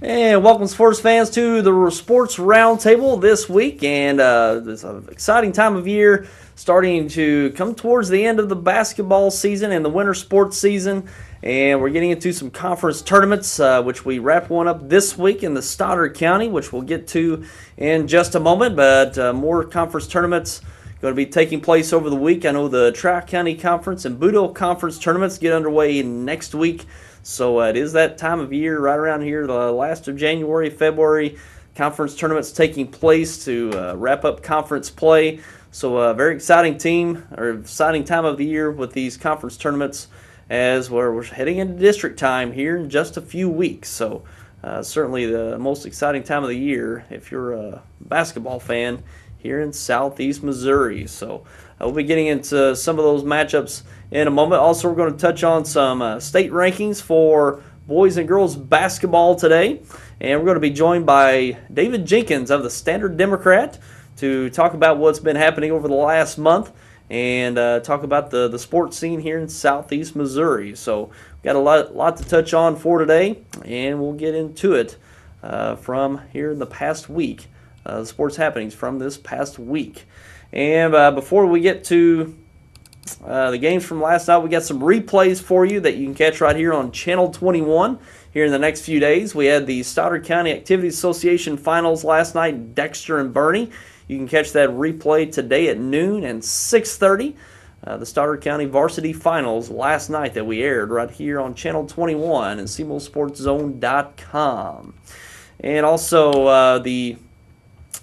And welcome, sports fans, to the Sports Roundtable this week. And it's an exciting time of year, starting to come towards the end of the basketball season and the winter sports season. And we're getting into some conference tournaments, which we wrap one up this week in the Stoddard County, which we'll get to in just a moment. But more conference tournaments going to be taking place over the week. I know the Tri-County Conference and Boudreaux Conference tournaments get underway next week. So it is that time of year right around here, the last of January, February, conference tournaments taking place to wrap up conference play. So a very exciting exciting time of the year with these conference tournaments as we're heading into district time here in just a few weeks. So certainly the most exciting time of the year if you're a basketball fan here in southeast Missouri. So we'll be getting into some of those matchups in a moment. Also, we're going to touch on some state rankings for boys and girls basketball today. And we're going to be joined by David Jenkins of the Standard Democrat to talk about what's been happening over the last month and talk about the sports scene here in southeast Missouri. So we've got a lot to touch on for today, and we'll get into it from here in the past week, the sports happenings from this past week. And before we get to the games from last night, we got some replays for you that you can catch right here on Channel 21 here in the next few days. We had the Stoddard County Activities Association Finals last night, Dexter and Bernie. You can catch that replay today at noon and 6:30. The Stoddard County Varsity Finals last night that we aired right here on Channel 21 and SeamoreSportsZone.com. And also the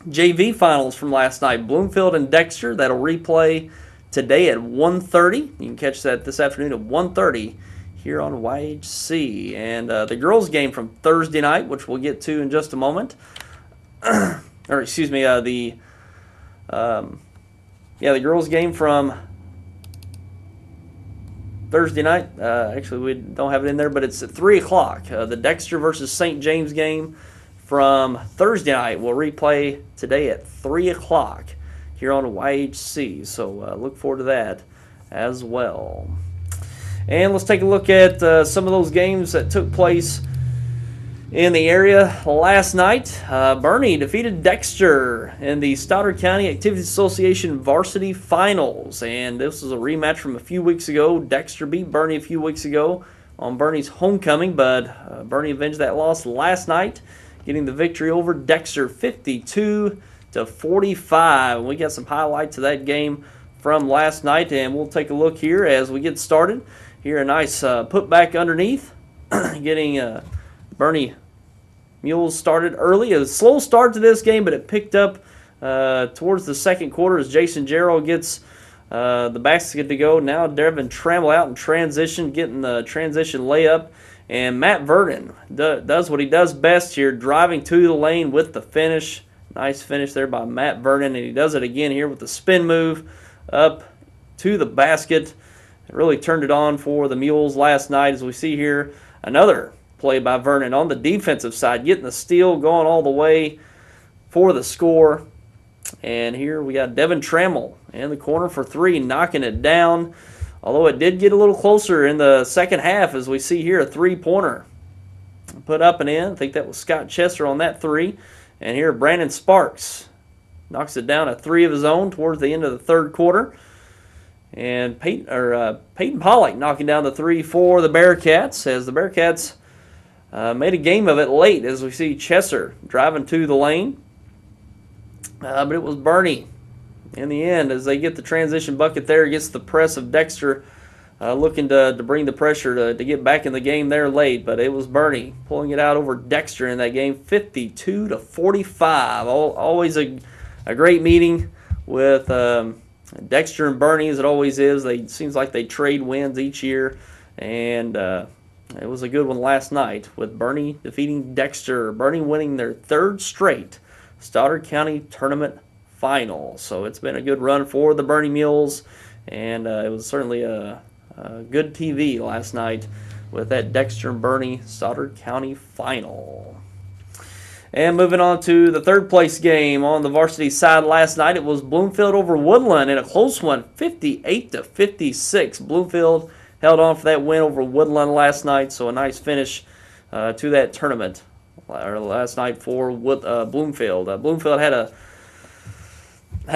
JV Finals from last night, Bloomfield and Dexter. That'll replay today at 1:30. You can catch that this afternoon at 1:30 here on YHC. And the girls' game from Thursday night, which we'll get to in just a moment. Or excuse me, the girls' game from Thursday night. Actually, we don't have it in there, but it's at 3 o'clock. The Dexter versus St. James game from Thursday night will replay today at 3 o'clock here on YHC. So look forward to that as well. And let's take a look at some of those games that took place in the area last night. Bernie defeated Dexter in the Stoddard County Activities Association Varsity Finals. And this was a rematch from a few weeks ago. Dexter beat Bernie a few weeks ago on Bernie's homecoming, but Bernie avenged that loss last night, getting the victory over Dexter 52-45. We got some highlights of that game from last night, and we'll take a look here as we get started. Here, a nice putback underneath, getting Bernie Mules started early. A slow start to this game, but it picked up towards the second quarter as Jason Jarrell gets the basket to go. Now Devin Trammell out in transition, getting the transition layup. And Matt Vernon does what he does best here, driving to the lane with the finish. Nice finish there by Matt Vernon, and he does it again here with the spin move up to the basket. It really turned it on for the Mules last night, as we see here another play by Vernon on the defensive side, getting the steal, going all the way for the score. And here we got Devin Trammell in the corner for three, knocking it down. Although it did get a little closer in the second half, as we see here, a three-pointer put up and in. I think that was Scott Chester on that three. And here Brandon Sparks knocks it down, a three of his own towards the end of the third quarter. And Peyton Pollock knocking down the three for the Bearcats, as the Bearcats made a game of it late, as we see Chester driving to the lane. But it was Bernie in the end, as they get the transition bucket there against the press of Dexter, looking to bring the pressure to get back in the game there late. But it was Bernie pulling it out over Dexter in that game, 52-45. Always a great meeting with Dexter and Bernie, as it always is. It seems like they trade wins each year, and it was a good one last night with Bernie defeating Dexter. Bernie winning their third straight Stoddard County Tournament final. So it's been a good run for the Bernie Mules, and it was certainly a good TV last night with that Dexter and Bernie Stoddard County final. And moving on to the third place game on the varsity side last night, it was Bloomfield over Woodland in a close one, 58-56. Bloomfield held on for that win over Woodland last night, so a nice finish to that tournament last night for Bloomfield. Bloomfield had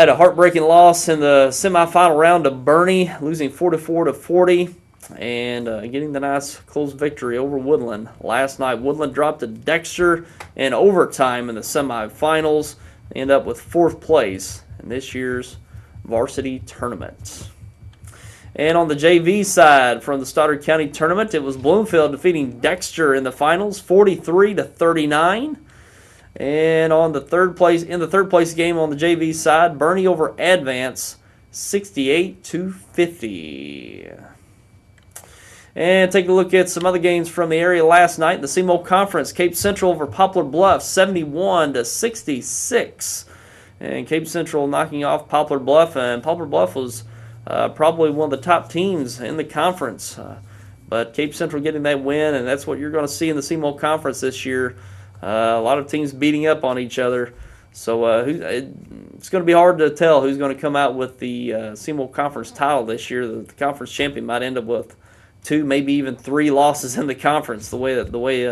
a heartbreaking loss in the semifinal round to Bernie, losing 44-40, and getting the nice close victory over Woodland last night. Woodland dropped to Dexter in overtime in the semifinals. They end up with 4th place in this year's varsity tournament. And on the JV side, from the Stoddard County tournament, it was Bloomfield defeating Dexter in the finals, 43-39. And on the third place game on the JV side, Bernie over Advance, 68-50. And take a look at some other games from the area last night. The CMO Conference, Cape Central over Poplar Bluff, 71-66. And Cape Central knocking off Poplar Bluff, and Poplar Bluff was probably one of the top teams in the conference. But Cape Central getting that win, and that's what you're going to see in the CMO Conference this year. A lot of teams beating up on each other. So it's going to be hard to tell who's going to come out with the CMO Conference title this year. The conference champion might end up with 2, maybe even 3 losses in the conference, the way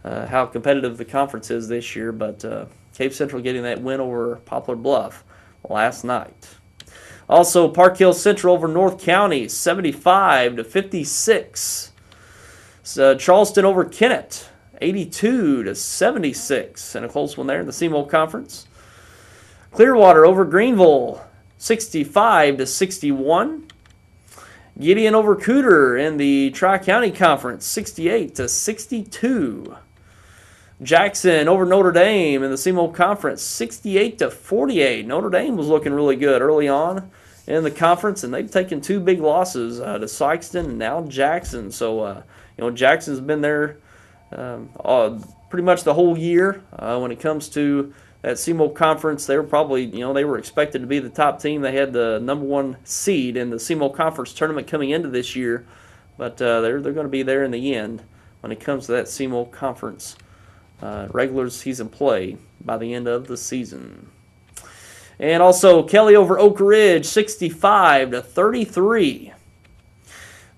how competitive the conference is this year. But Cape Central getting that win over Poplar Bluff last night. Also, Park Hill Central over North County, 75-56. Charleston over Kennett, 82-76, and a close one there in the CMO Conference. Clearwater over Greenville, 65-61. Gideon over Cooter in the Tri-County Conference, 68-62. Jackson over Notre Dame in the CMO Conference, 68-48. Notre Dame was looking really good early on in the conference, and they've taken 2 big losses to Sykeston and now Jackson. So, Jackson's been there pretty much the whole year. When it comes to that CMO Conference, they were probably, they were expected to be the top team. They had the number 1 seed in the CMO Conference tournament coming into this year, but they're going to be there in the end when it comes to that CMO Conference regular season play by the end of the season. And also Kelly over Oak Ridge, 65-33.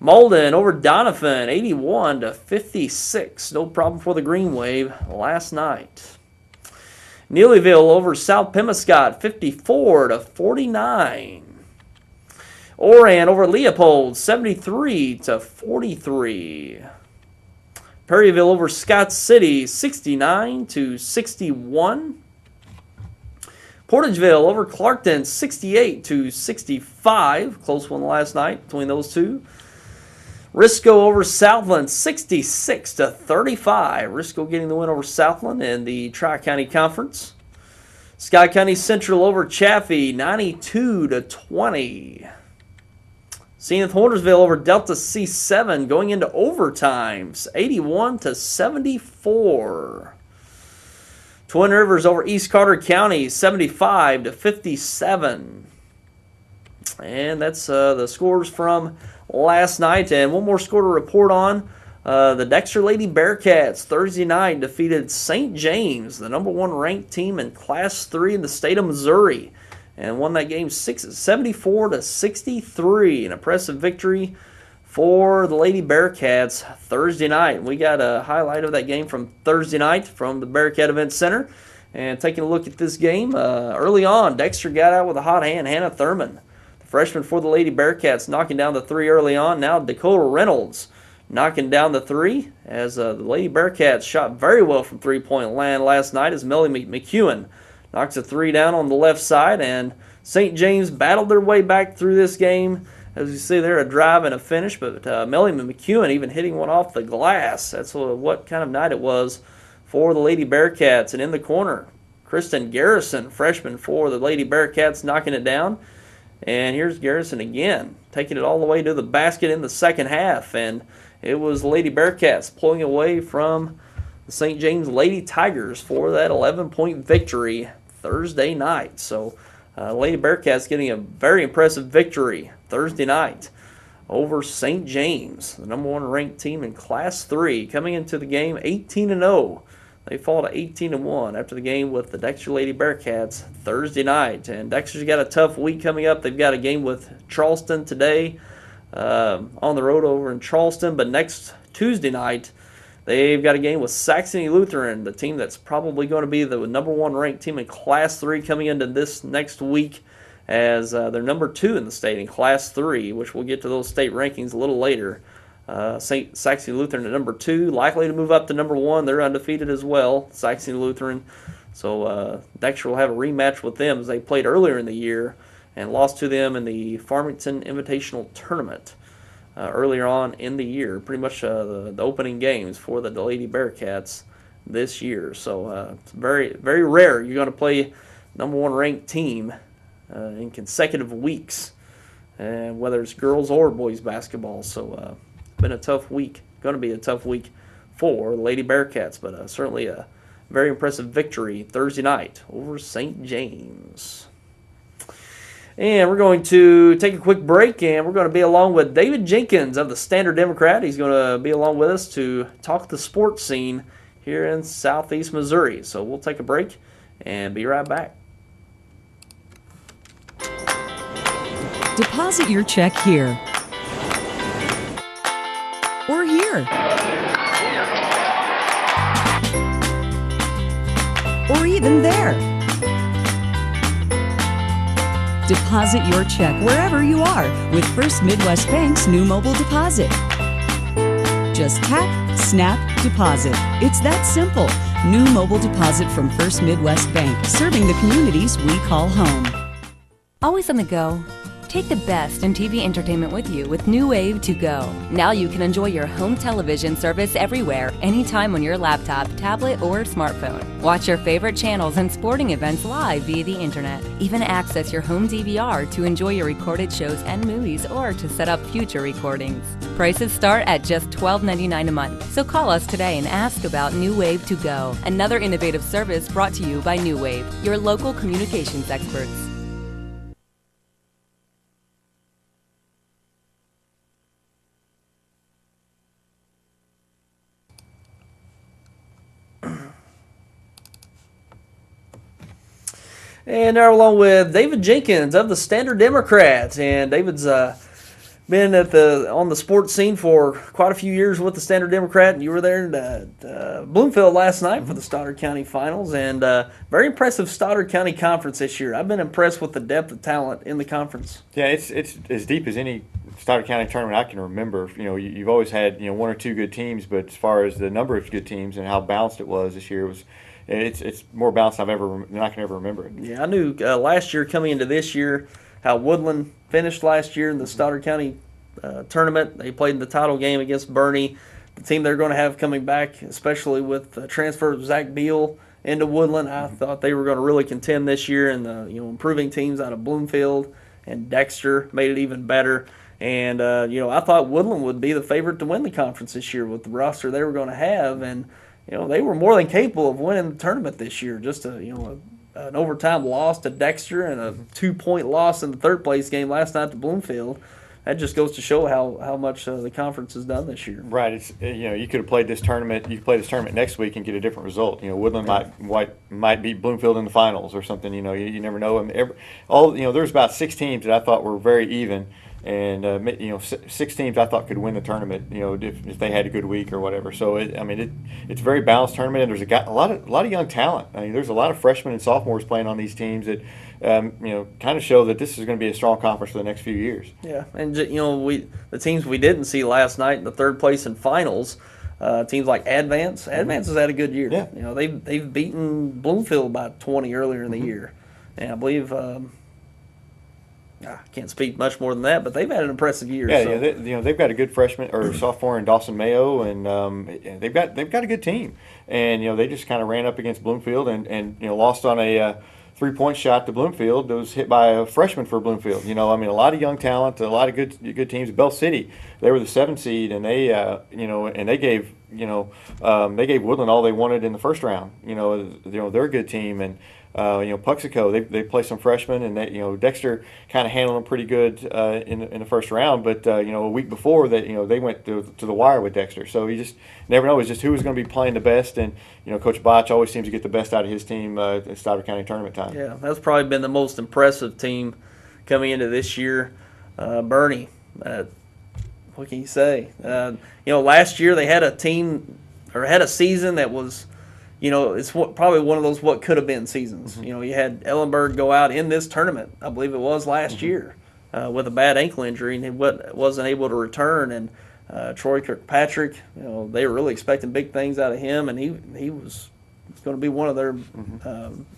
Malden over Donovan, 81-56. No problem for the Green Wave last night. Neelyville over South Pemiscot, 54-49. Oran over Leopold, 73-43. Perryville over Scott City, 69-61. Portageville over Clarkton, 68-65. Close one last night between those two. Risco over Southland, 66-35. Risco getting the win over Southland in the Tri-County Conference. Scott County Central over Chaffee, 92-20. Zenith Hornersville over Delta C7 going into overtimes, 81-74. Twin Rivers over East Carter County, 75-57. And that's the scores from last night. And one more score to report on. The Dexter Lady Bearcats Thursday night defeated St. James, the number 1 ranked team in Class 3 in the state of Missouri, and won that game 74-63. An impressive victory for the Lady Bearcats Thursday night. We got a highlight of that game from Thursday night from the Bearcat Event Center. And taking a look at this game, early on, Dexter got out with a hot hand. Hannah Thurman, the freshman for the Lady Bearcats, knocking down the 3 early on. Now Dakota Reynolds knocking down the 3 as the Lady Bearcats shot very well from three-point land last night as Melly McEwen knocks a 3 down on the left side, and St. James battled their way back through this game. As you see there, a drive and a finish, but Melly McEwen even hitting one off the glass. That's what kind of night it was for the Lady Bearcats. And in the corner, Kristen Garrison, freshman for the Lady Bearcats, knocking it down. And here's Garrison again, taking it all the way to the basket in the second half. And it was the Lady Bearcats pulling away from the St. James Lady Tigers for that 11-point victory Thursday night. So Lady Bearcats getting a very impressive victory Thursday night over St. James, the number 1 ranked team in Class 3, coming into the game 18-0. They fall to 18-1 after the game with the Dexter Lady Bearcats Thursday night. And Dexter's got a tough week coming up. They've got a game with Charleston today on the road over in Charleston. But next Tuesday night, They've got a game with Saxony Lutheran, the team that's probably going to be the number 1 ranked team in Class 3 coming into this next week, as they're number 2 in the state in Class 3, which we'll get to those state rankings a little later. Saxony Lutheran at number 2, likely to move up to number 1. They're undefeated as well, Saxony Lutheran. So Dexter will have a rematch with them, as they played earlier in the year and lost to them in the Farmington Invitational Tournament earlier on in the year. Pretty much the opening games for the Lady Bearcats this year. So it's very, very rare you're going to play number 1 ranked team in consecutive weeks, whether it's girls or boys basketball. So it's been a tough week. Going to be a tough week for the Lady Bearcats, but certainly a very impressive victory Thursday night over St. James. And we're going to take a quick break, and we're going to be along with David Jenkins of the Standard Democrat. He's going to be along with us to talk the sports scene here in southeast Missouri. So we'll take a break and be right back. Deposit your check here or here or even there. Deposit your check wherever you are with First Midwest Bank's new mobile deposit. Just tap, snap, deposit. It's that simple. New mobile deposit from First Midwest Bank, serving the communities we call home. Always on the go? Take the best in TV entertainment with you with New Wave to Go. Now you can enjoy your home television service everywhere, anytime on your laptop, tablet, or smartphone. Watch your favorite channels and sporting events live via the internet. Even access your home DVR to enjoy your recorded shows and movies or to set up future recordings. Prices start at just $12.99 a month. So call us today and ask about New Wave to Go. Another innovative service brought to you by New Wave, your local communications experts. And now along with David Jenkins of the Standard Democrat. And David's been on the sports scene for quite a few years with the Standard Democrat. And you were there at Bloomfield last night for the Stoddard County Finals. And very impressive Stoddard County Conference this year. I've been impressed with the depth of talent in the conference. Yeah, it's as deep as any Stoddard County tournament I can remember. You know, you've always had 1 or 2 good teams, but as far as the number of good teams and how balanced it was this year, it's more balanced than I can ever remember it. Yeah, I knew last year coming into this year how Woodland finished last year in the Stoddard County tournament. They played in the title game against Bernie. The team they're going to have coming back, especially with the transfer of Zach Beal into Woodland, I thought they were going to really contend this year. And the improving teams out of Bloomfield and Dexter made it even better. And I thought Woodland would be the favorite to win the conference this year with the roster they were going to have. And they were more than capable of winning the tournament this year. Just an overtime loss to Dexter and a 2-point loss in the third-place game last night to Bloomfield. That just goes to show how much the conference has done this year. Right. It's you could have played this tournament. You could play this tournament next week and get a different result. Woodland might beat Bloomfield in the finals or something. You never know. There's about 6 teams that I thought were very even. And 6 teams I thought could win the tournament. If they had a good week or whatever. So it's a very balanced tournament, and there's a lot of young talent. There's a lot of freshmen and sophomores playing on these teams that kind of show that this is going to be a strong conference for the next few years. Yeah, and the teams we didn't see last night in the third place in finals. Teams like Advance has had a good year. Yeah. They've beaten Bloomfield by 20 earlier in the year, and I believe. I can't speak much more than that, but they've had an impressive year. Yeah, so. They've got a good freshman or sophomore in Dawson Mayo, and they've got a good team. And they just kind of ran up against Bloomfield and lost on a 3-point shot to Bloomfield that was hit by a freshman for Bloomfield. A lot of young talent, a lot of good teams. Bell City, they were the 7 seed, and they they gave Woodland all they wanted in the first round. They're a good team, and Puxico, they play some freshmen, and Dexter kind of handled them pretty good in the first round. But a week before that, they went to the wire with Dexter. So you just never know. It's just who was going to be playing the best, and Coach Botch always seems to get the best out of his team at Stoddard County tournament time. Yeah, that's probably been the most impressive team coming into this year. Bernie, what can you say? Last year they had a team or had a season that was, it's probably one of those what could have been seasons. You had Ellenberg go out in this tournament, I believe it was last year, with a bad ankle injury, and he wasn't able to return. And Troy Kirkpatrick, they were really expecting big things out of him, and he was going to be one of their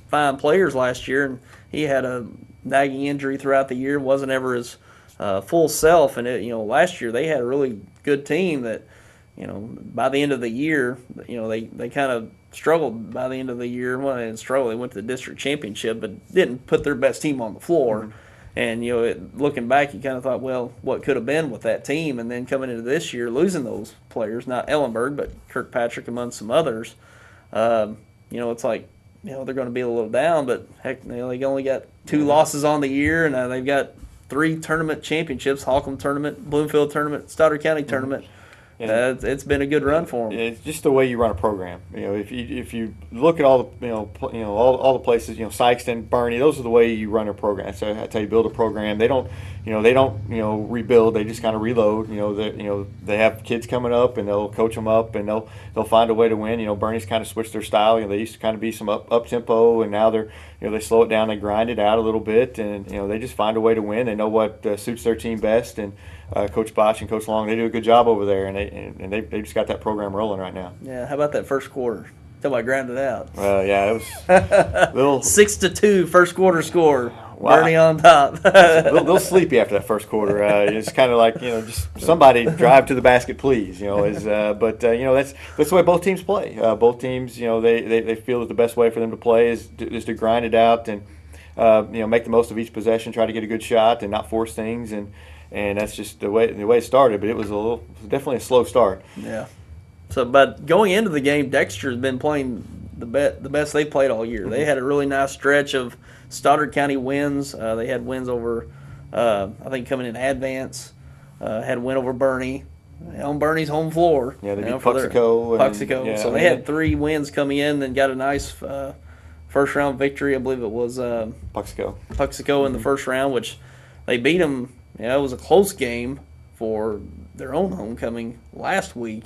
fine players last year, and he had a nagging injury throughout the year, wasn't ever his full self. And last year they had a really good team that, by the end of the year, they kind of struggled by the end of the year. Well, they didn't struggle. They went to the district championship, but didn't put their best team on the floor. And, looking back, you kind of thought, well, what could have been with that team? And then coming into this year, losing those players, not Ellenberg, but Kirkpatrick among some others, it's like, they're going to be a little down, but heck, they only got 2 losses on the year, and they've got 3 tournament championships: Holcomb Tournament, Bloomfield Tournament, Stoddard County Tournament. It's been a good run for them. It's just the way you run a program. If you look at all the all the places, Sykeston, Bernie, those are the way you run a program. So that's how you build a program. They don't rebuild. They just kind of reload. They have kids coming up, and they'll coach them up, and they'll find a way to win. Bernie's kind of switched their style. They used to kind of be some up tempo, and now they're they slow it down. They grind it out a little bit, and they just find a way to win. They know what suits their team best, and Coach Botch and Coach Long, they do a good job over there, and they just got that program rolling right now. Yeah, how about that first quarter? Till I grounded out. Yeah, it was a little 6-2 first quarter score. Wow. Bernie on top. a little sleepy after that first quarter. It's kind of like just somebody drive to the basket, please. But that's the way both teams play. Both teams, they feel that the best way for them to play is to grind it out and make the most of each possession, try to get a good shot, and not force things. And that's just the way it started. But it was definitely a slow start. Yeah. So, but going into the game, Dexter has been playing the best they played all year. They had a really nice stretch of Stoddard County wins. They had wins over, I think, coming in advance. Had a win over Bernie, on Bernie's home floor. Yeah, they beat Puxico. So they had 3 wins coming in, then got a nice first round victory. I believe it was Puxico in the first round, which they beat them. It was a close game for their own homecoming last week.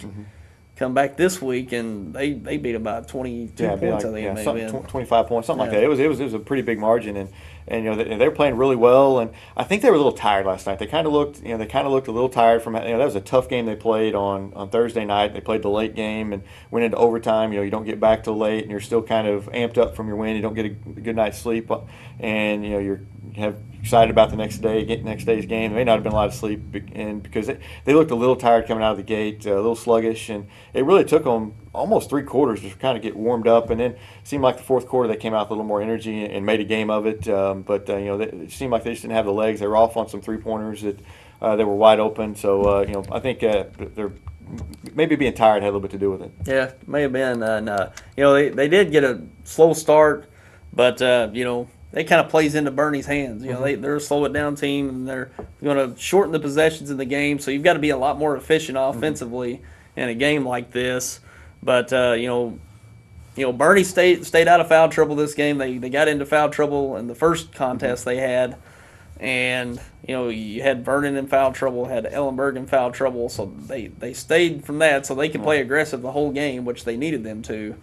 Come back this week, and they beat them by 22 points. I think 25 points, something like that. It was a pretty big margin, and they were playing really well. And I think they were a little tired last night. They kind of looked a little tired from that was a tough game they played on Thursday night. They played the late game and went into overtime. You don't get back till late, and you're still kind of amped up from your win. You don't get a good night's sleep, and you have excited about the next day's game. There may not have been a lot of sleep, and because they looked a little tired coming out of the gate, a little sluggish, and it really took them almost 3 quarters to kind of get warmed up. And then it seemed like the fourth quarter they came out with a little more energy and made a game of it. But it seemed like they just didn't have the legs. They were off on some 3-pointers that they were wide open. So I think they're maybe being tired had a little bit to do with it. Yeah, may have been. They did get a slow start, but they kind of plays into Bernie's hands. They're a slow it down team, and they're going to shorten the possessions in the game. So you've got to be a lot more efficient offensively in a game like this. But Bernie stayed out of foul trouble this game. They got into foul trouble in the first contest they had, and you had Vernon in foul trouble, had Ellenberg in foul trouble. So they stayed from that, so they could play aggressive the whole game, which they needed them to.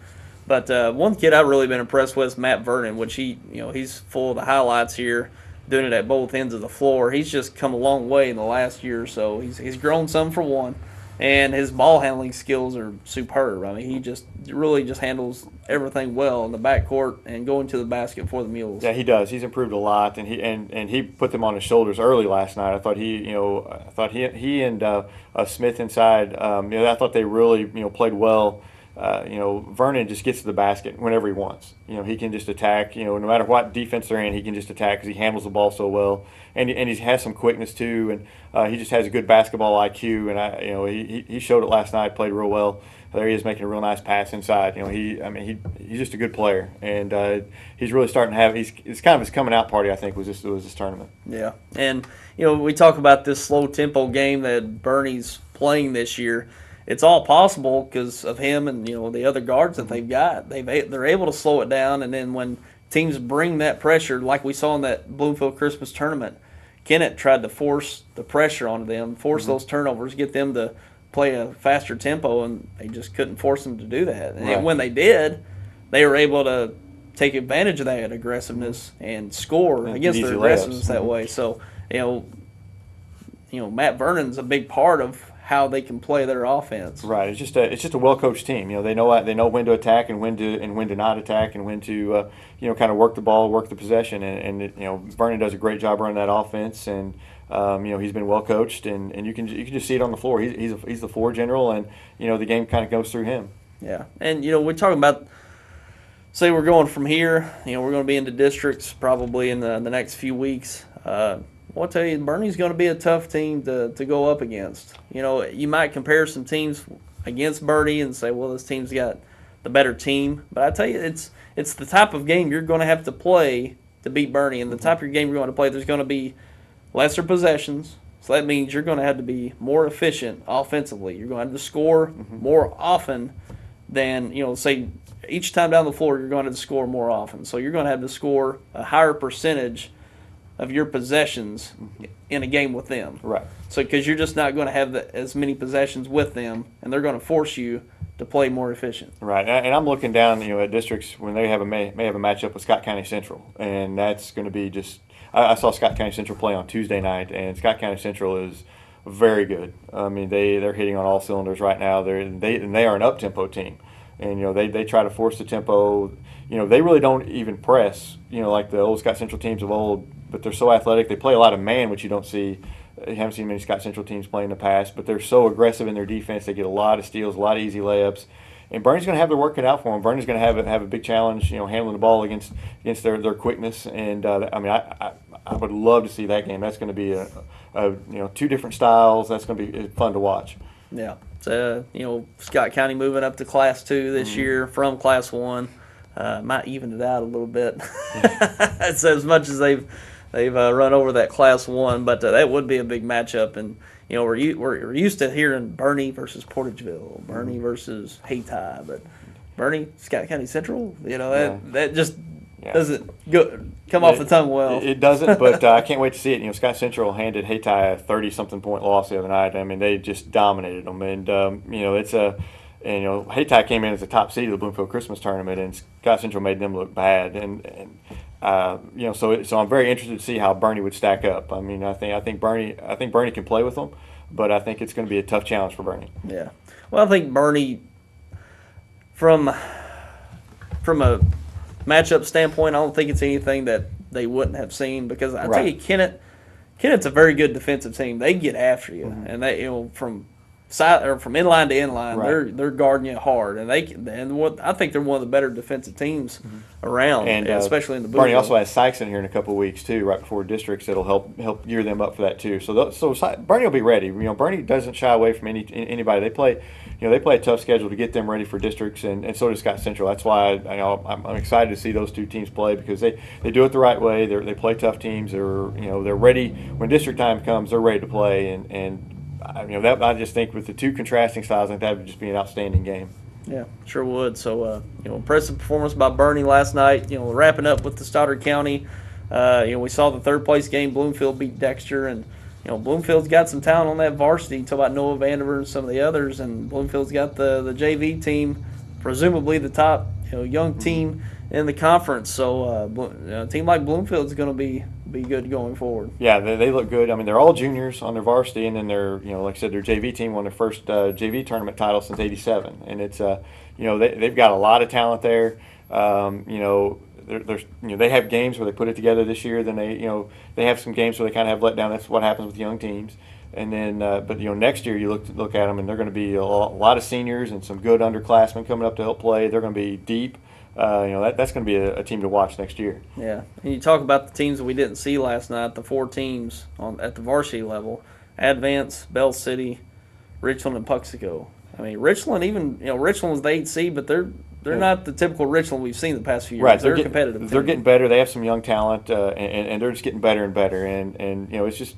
But one kid I've really been impressed with is Matt Vernon, which he's full of the highlights here, doing it at both ends of the floor. He's just come a long way in the last year or so. He's grown some for one, and his ball handling skills are superb. I mean, he really handles everything well in the backcourt and going to the basket for the Mules. Yeah, he does. He's improved a lot, and he put them on his shoulders early last night. I thought he and Smith inside. I thought they really played well. Vernon just gets to the basket whenever he wants. He can just attack. No matter what defense they're in, he can just attack because he handles the ball so well, and he has some quickness too, and he just has a good basketball IQ. And he showed it last night. Played real well. There he is making a real nice pass inside. He's just a good player, and he's really starting to have. It's kind of his coming out party. I think was this tournament. Yeah, and we talk about this slow tempo game that Bernie's playing this year. It's all possible because of him and the other guards that they've got. They're able to slow it down, and then when teams bring that pressure, like we saw in that Bloomfield Christmas tournament, Kennett tried to force the pressure onto them, force those turnovers, get them to play a faster tempo, and they just couldn't force them to do that. And Right. when they did, they were able to take advantage of that aggressiveness and score And against easy their layups. aggressiveness that way. So, Matt Vernon's a big part of how they can play their offense. Right. It's just a well coached team. They know when to attack and when to not attack, and when to kind of work the ball, work the possession. Vernon does a great job running that offense, and he's been well coached, and you can just see it on the floor. He's the floor general, and the game kind of goes through him. Yeah, and we're talking about, say we're going from here. We're going to be into districts probably in the next few weeks. I'll tell you, Bernie's going to be a tough team to go up against. You might compare some teams against Bernie and say, well, this team's got the better team. But I tell you, it's the type of game you're going to have to play to beat Bernie. And the type of game you're going to play, there's going to be lesser possessions. So that means you're going to have to be more efficient offensively. You're going to have to score more often than, say, each time down the floor, you're going to have to score more often. So you're going to have to score a higher percentage of your possessions in a game with them. Right. So because you're just not going to have as many possessions with them, and they're going to force you to play more efficient. Right. And I'm looking down, at districts when they may have a matchup with Scott County Central, and that's going to be just. I saw Scott County Central play on Tuesday night, and Scott County Central is very good. I mean, they're hitting on all cylinders right now. They are an up tempo team, and they try to force the tempo. They really don't even press. Like the old Scott Central teams of old. But they're so athletic. They play a lot of man, which you don't see. You haven't seen many Scott Central teams play in the past. But they're so aggressive in their defense. They get a lot of steals, a lot of easy layups. And Bernie's going to have their work cut out for them. Bernie's going to have a big challenge, handling the ball against their quickness. And I would love to see that game. That's going to be a two different styles. That's going to be fun to watch. Yeah. So, Scott County moving up to Class 2 this year from Class 1. Might even it out a little bit. So as much as they've run over that Class 1, but that would be a big matchup. And we're used to hearing Bernie versus Portageville, Bernie versus Hayti, but Bernie Scott County Central, that just doesn't come off the tongue well. It doesn't, but I can't wait to see it. Scott Central handed Hayti a 30-something point loss the other night. I mean, they just dominated them, and it's a. And Hayti came in as the top seed of the Bloomfield Christmas tournament, and Scott Central made them look bad. So I'm very interested to see how Bernie would stack up. I mean, I think Bernie can play with them, but I think it's going to be a tough challenge for Bernie. Yeah, well, I think Bernie, from a matchup standpoint, I don't think it's anything that they wouldn't have seen, because I tell you, Kennett's a very good defensive team. They get after you, and they from inline to inline, they're guarding you hard, and I think they're one of the better defensive teams around, and especially in the Bernie also has Sykes in here in a couple of weeks too, right before districts. That'll help gear them up for that too. So Bernie will be ready. Bernie doesn't shy away from anybody. They play a tough schedule to get them ready for districts, and so does Scott Central. That's why I'm excited to see those two teams play, because they do it the right way. They play tough teams. They're ready when district time comes. They're ready to play, and I just think with the two contrasting styles, I think that would just be an outstanding game. Yeah, sure would. So, impressive performance by Bernie last night. Wrapping up with the Stoddard County. We saw the third place game. Bloomfield beat Dexter, and Bloomfield's got some talent on that varsity. Talk about Noah Vandiver and some of the others, and Bloomfield's got the JV team, presumably the top young team in the conference. So a team like Bloomfield's going to be good going forward. Yeah, they look good. I mean, they're all juniors on their varsity, and then they're like I said, their JV team won their first JV tournament title since '87, and it's they've got a lot of talent there. They have games where they put it together this year. Then they have some games where they kind of have let down. That's what happens with young teams. And then, but next year you look at them, and they're going to be a lot of seniors and some good underclassmen coming up to help play. They're going to be deep. That's going to be a team to watch next year. Yeah, and you talk about the teams that we didn't see last night. The four teams at the varsity level: Advance, Bell City, Richland, and Puxico. I mean, Richland Richland was the 8th seed, but they're not the typical Richland we've seen the past few years. Right, they're competitive. They're getting better. They have some young talent, and they're just getting better and better. And it's just.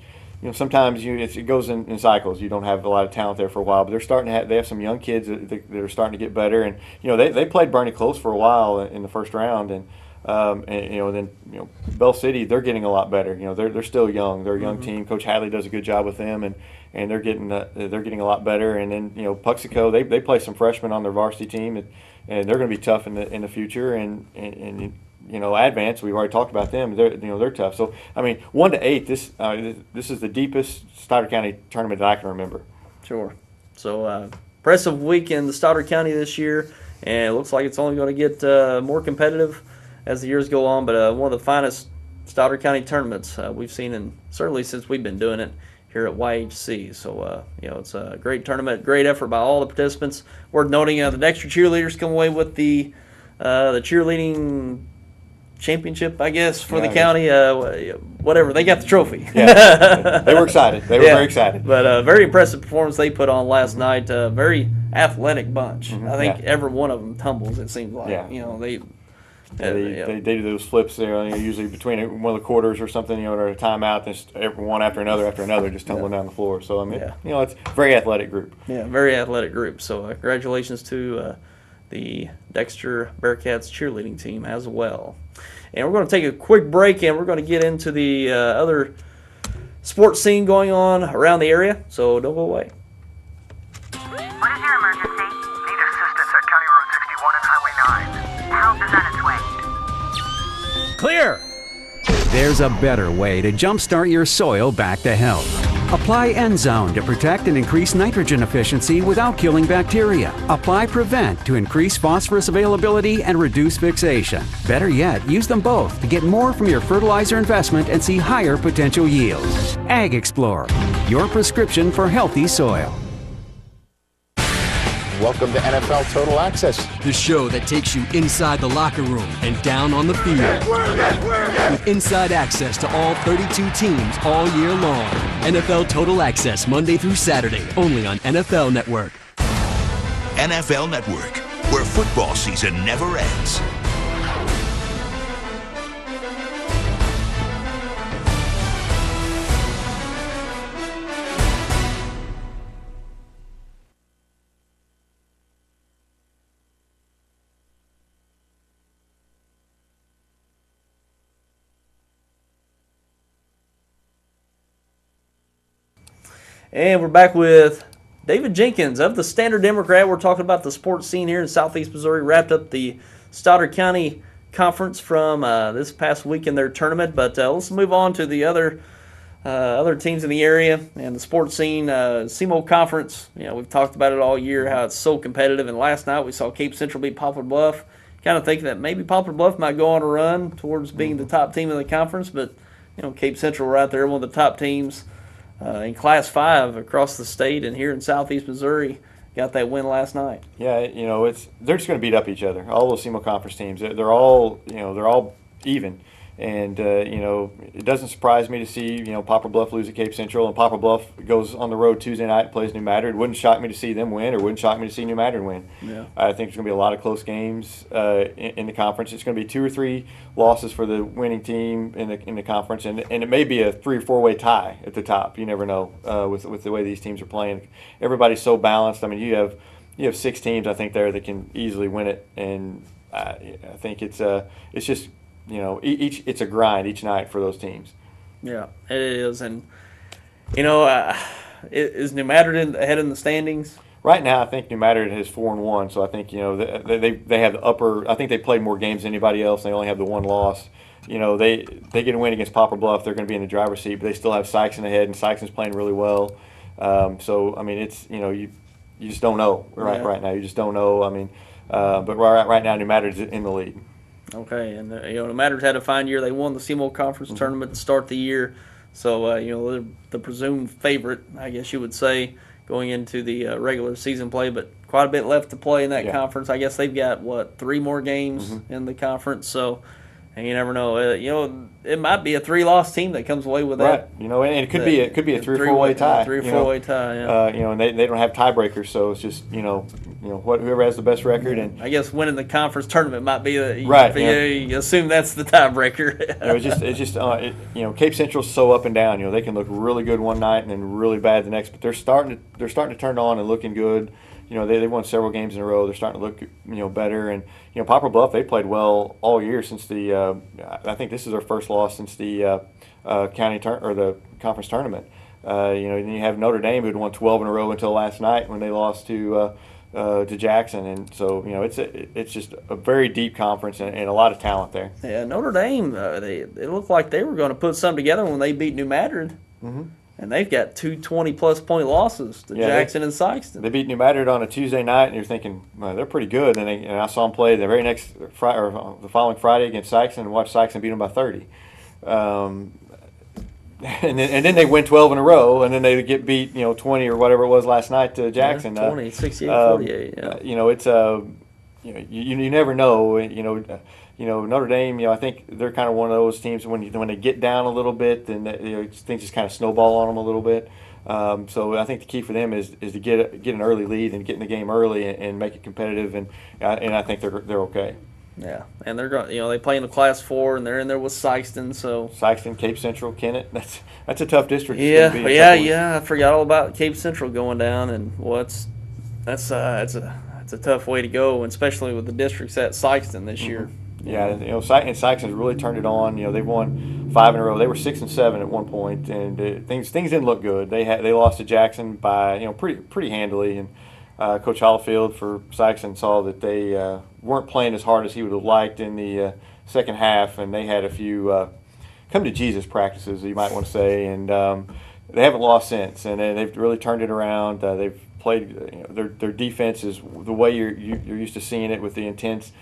Sometimes it goes in cycles. You don't have a lot of talent there for a while, but they have some young kids that are starting to get better. And they played Bernie close for a while in the first round, and And then Bell City, they're getting a lot better. They're still young. They're a young team. Coach Hadley does a good job with them, and they're getting a lot better. And then Puxico, they play some freshmen on their varsity team, and they're going to be tough in the future. And Advance, we've already talked about them. They're tough. So 1 to 8, this is the deepest Stoddard County tournament that I can remember. Sure. So impressive week in the Stoddard County this year, and it looks like it's only going to get more competitive as the years go on. But one of the finest Stoddard County tournaments we've seen, and certainly since we've been doing it here at YHC. So it's a great tournament, great effort by all the participants. Worth noting, the Dexter cheerleaders come away with the cheerleading championship, I guess, for the county. Whatever, they got the trophy. Yeah, they were excited. They were very excited. But very impressive performance they put on last night. Very athletic bunch. I think every one of them tumbles. It seems like. Yeah. They do those flips there, usually between one of the quarters or something, or a timeout, just one after another, just tumbling down the floor. So it's a very athletic group. Yeah, very athletic group. So congratulations to the Dexter Bearcats cheerleading team as well. And we're going to take a quick break, and we're going to get into the other sports scene going on around the area. So don't go away. What is your emergency? Need assistance at County Road 61 and Highway 9. Help is on its way. Clear! There's a better way to jumpstart your soil back to health. Apply Endzone to protect and increase nitrogen efficiency without killing bacteria. Apply Prevent to increase phosphorus availability and reduce fixation. Better yet, use them both to get more from your fertilizer investment and see higher potential yields. Ag Explorer, your prescription for healthy soil. Welcome to NFL Total Access, the show that takes you inside the locker room and down on the field. With inside access to all 32 teams all year long. NFL Total Access, Monday through Saturday, only on NFL Network. NFL Network, where football season never ends. And we're back with David Jenkins of the Standard Democrat. We're talking about the sports scene here in Southeast Missouri. Wrapped up the Stoddard County Conference from this past week in their tournament. But let's move on to the other teams in the area and the sports scene. SEMO Conference, we've talked about it all year, how it's so competitive. And last night we saw Cape Central beat Poplar Bluff. Kind of thinking that maybe Poplar Bluff might go on a run towards being the top team in the conference. But, Cape Central were out there, one of the top teams in Class 5 across the state and here in Southeast Missouri. Got that win last night. Yeah, they're just going to beat up each other. All those SEMO Conference teams, they're all even. And, it doesn't surprise me to see, Poplar Bluff lose at Cape Central, and Poplar Bluff goes on the road Tuesday night and plays New Madrid. It wouldn't shock me to see them win, or wouldn't shock me to see New Madrid win. Yeah. I think there's going to be a lot of close games in the conference. It's going to be 2 or 3 losses for the winning team in the conference, and it may be a 3 or 4-way tie at the top. You never know with the way these teams are playing. Everybody's so balanced. You have 6 teams, I think, there that can easily win it, and I think it's just – it's a grind each night for those teams. Yeah, it is. And, is New Madrid ahead in the standings? Right now, I think New Madrid has 4-1, so I think, they have the upper – I think they played more games than anybody else. They only have the 1 loss. They get a win against Poplar Bluff, they're going to be in the driver's seat, but they still have Sykes ahead, and Sykes is playing really well. It's, you just don't know right now. You just don't know. But right now, New Madrid is in the lead. Okay, and New Madrid had a fine year. They won the SEMO Conference tournament to start the year, so they're the presumed favorite, I guess you would say, going into the regular season play. But quite a bit left to play in that conference. I guess they've got 3 more games in the conference. So, and you never know. It might be a 3-loss team that comes away with that. Right. And it could be a 3 or 4-way tie. 3 or 4-way tie. Yeah. And they don't have tiebreakers, so it's just whoever has the best record. And I guess winning the conference tournament might be right. You assume that's the tiebreaker. Cape Central's so up and down. They can look really good one night and then really bad the next, but they're starting to turn on and looking good. they won several games in a row. They're starting to look better. And Poplar Bluff, they played well all year since the I think this is their first loss since the the conference tournament. Then you have Notre Dame, who'd won 12 in a row until last night when they lost to Jackson, and so it's just a very deep conference and a lot of talent there. Yeah, Notre Dame, it looked like they were going to put something together when they beat New Madrid, and they've got 2 20-plus point losses to Jackson and Sykeston. They beat New Madrid on a Tuesday night, and you're thinking, well, they're pretty good. And I saw them play the very next Friday or the following Friday against Sykeston, and watched Sykeston beat them by 30. And then they win 12 in a row, and then they get beat 20 or whatever it was last night to Jackson. 20, 68, 48. Yeah. It's you never know. Notre Dame. I think they're kind of one of those teams when they get down a little bit, then things just kind of snowball on them a little bit. So I think the key for them is to get an early lead and get in the game early and make it competitive, and I think they're okay. Yeah, and they're going. They play in the Class 4, and they're in there with Sykeston. So Sykeston, Cape Central, Kennett. That's a tough district. Yeah. I forgot all about Cape Central going down, and that's a tough way to go, and especially with the districts at Sykeston this year. Yeah, and Sykeston's really turned it on. They've won 5 in a row. They were 6 and 7 at one point, and things didn't look good. They lost to Jackson by pretty handily, and Coach Hollifield for Sykeston saw that they weren't playing as hard as he would have liked in the second half, and they had a few come to Jesus practices, you might want to say, and they haven't lost since, and they've really turned it around. They've played their defense is the way you're used to seeing it, with the intense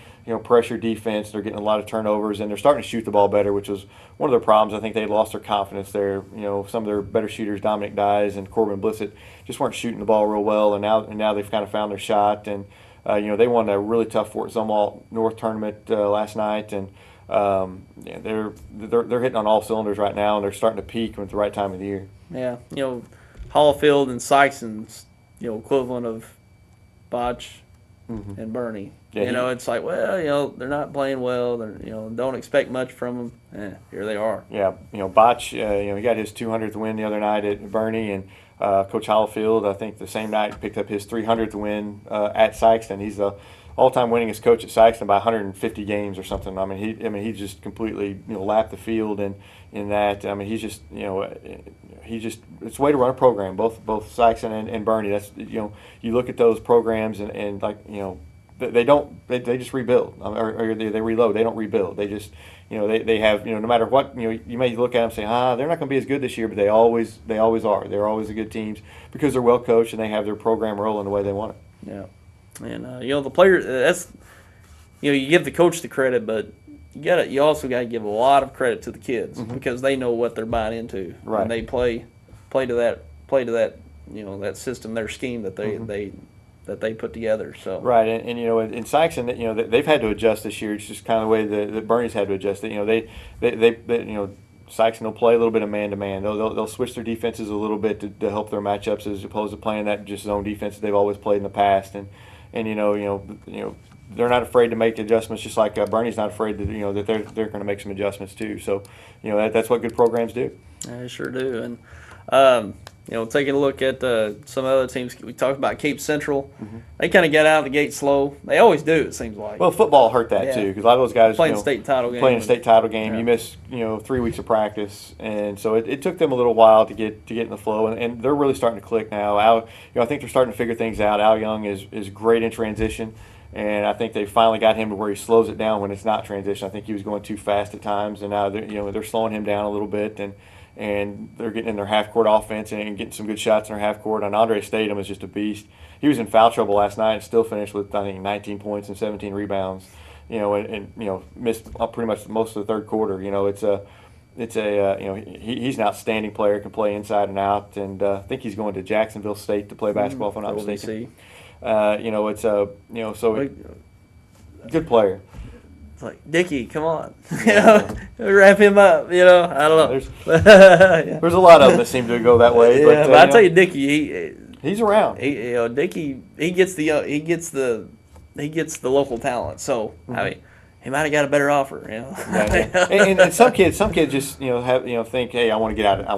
pressure defense. They're getting a lot of turnovers, and they're starting to shoot the ball better, which was one of their problems. I think they lost their confidence there. Some of their better shooters, Dominic Dyes and Corbin Blissett, just weren't shooting the ball real well, and now they've kind of found their shot. And they won a really tough Fort Zumwalt North tournament last night, and they're hitting on all cylinders right now, and they're starting to peak at the right time of the year. Yeah, Hollifield and Sykeston's equivalent of Botch and Bernie. Yeah, it's like, well, they're not playing well. They're, don't expect much from them. Here they are. Yeah, Botch, he got his 200th win the other night at Bernie, and Coach Hollifield, I think the same night, picked up his 300th win at Sykeston. He's the all-time winningest coach at Sykeston by 150 games or something. He just completely lapped the field in that. It's a way to run a program. Both Sykeston and Bernie. That's you look at those programs and they just rebuild or they reload. They don't rebuild. They just they have no matter what you may look at them and say they're not going to be as good this year, but they always are. They're always a good teams because they're well coached and they have their program rolling the way they want it. Yeah. And the player, that's you give the coach the credit, but you also got to give a lot of credit to the kids because they know what they're buying into. Right. And they play to that that system, their scheme that they put together. So right, and in Sykeston, they've had to adjust this year. It's just kind of the way that Bernie's had to adjust it. They Sykeston will play a little bit of man-to-man. They'll switch their defenses a little bit to help their matchups as opposed to playing that just zone defense that they've always played in the past. And they're not afraid to make adjustments, just like Bernie's not afraid that that they're going to make some adjustments too. So that's what good programs do. Yeah, they sure do. And taking a look at some other teams, we talked about Cape Central. They kind of get out of the gate slow. They always do, it seems like. Well, football hurt that too, because a lot of those guys playing a state title game. You miss 3 weeks of practice, and so it took them a little while to get in the flow, and they're really starting to click now. I think they're starting to figure things out. Al Young is great in transition, and I think they finally got him to where he slows it down when it's not transition. I think he was going too fast at times, and now they're slowing him down a little bit, and they're getting in their half-court offense and getting some good shots in their half-court. And Andre Statham is just a beast. He was in foul trouble last night and still finished with, I think, 19 points and 17 rebounds, and missed pretty much most of the third quarter. He's an outstanding player, can play inside and out, and I think he's going to Jacksonville State to play basketball, if I'm not mistaken. Good player. It's like, Dickie, come on. Wrap him up. I don't know. There's a lot of them that seem to go that way. But I tell you, Dickie, he's around. Dickie, he gets the local talent. So I mean, he might have got a better offer. And some kids just have think, hey, I want to get out. I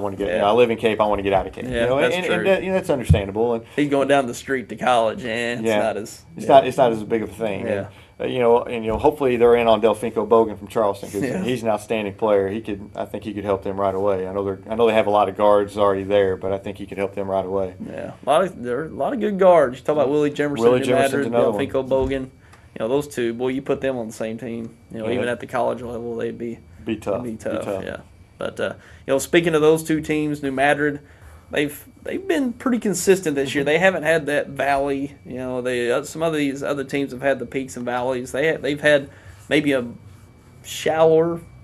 live in Cape. I want to get out of Cape. Yeah, that's true. And that's understandable. And he's going down the street to college, and it's not as big of a thing. Yeah. And, hopefully they're in on Delfinko Bogan from Charleston because he's an outstanding player. I think he could help them right away. I know they have a lot of guards already there, but I think he could help them right away. Yeah, there are a lot of good guards. You talk about Willie Jemerson, Delfinko Bogan. Those two, boy, you put them on the same team. Even at the college level, they'd be tough. Yeah. But speaking of those two teams, New Madrid, they've been pretty consistent this year. They haven't had that valley. Some of these other teams have had the peaks and valleys. They've had maybe a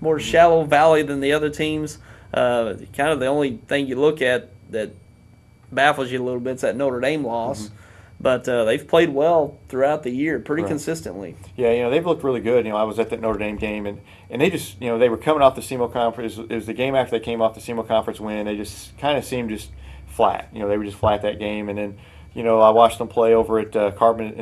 more shallow valley than the other teams. Kind of the only thing you look at that baffles you a little bit is that Notre Dame loss. Mm-hmm. But they've played well throughout the year, pretty consistently. Yeah, they've looked really good. I was at that Notre Dame game, and they just, they were coming off the SEMO conference. It was the game after they came off the SEMO conference win. They just kind of seemed just flat. They were just flat that game. And then, I watched them play over at in the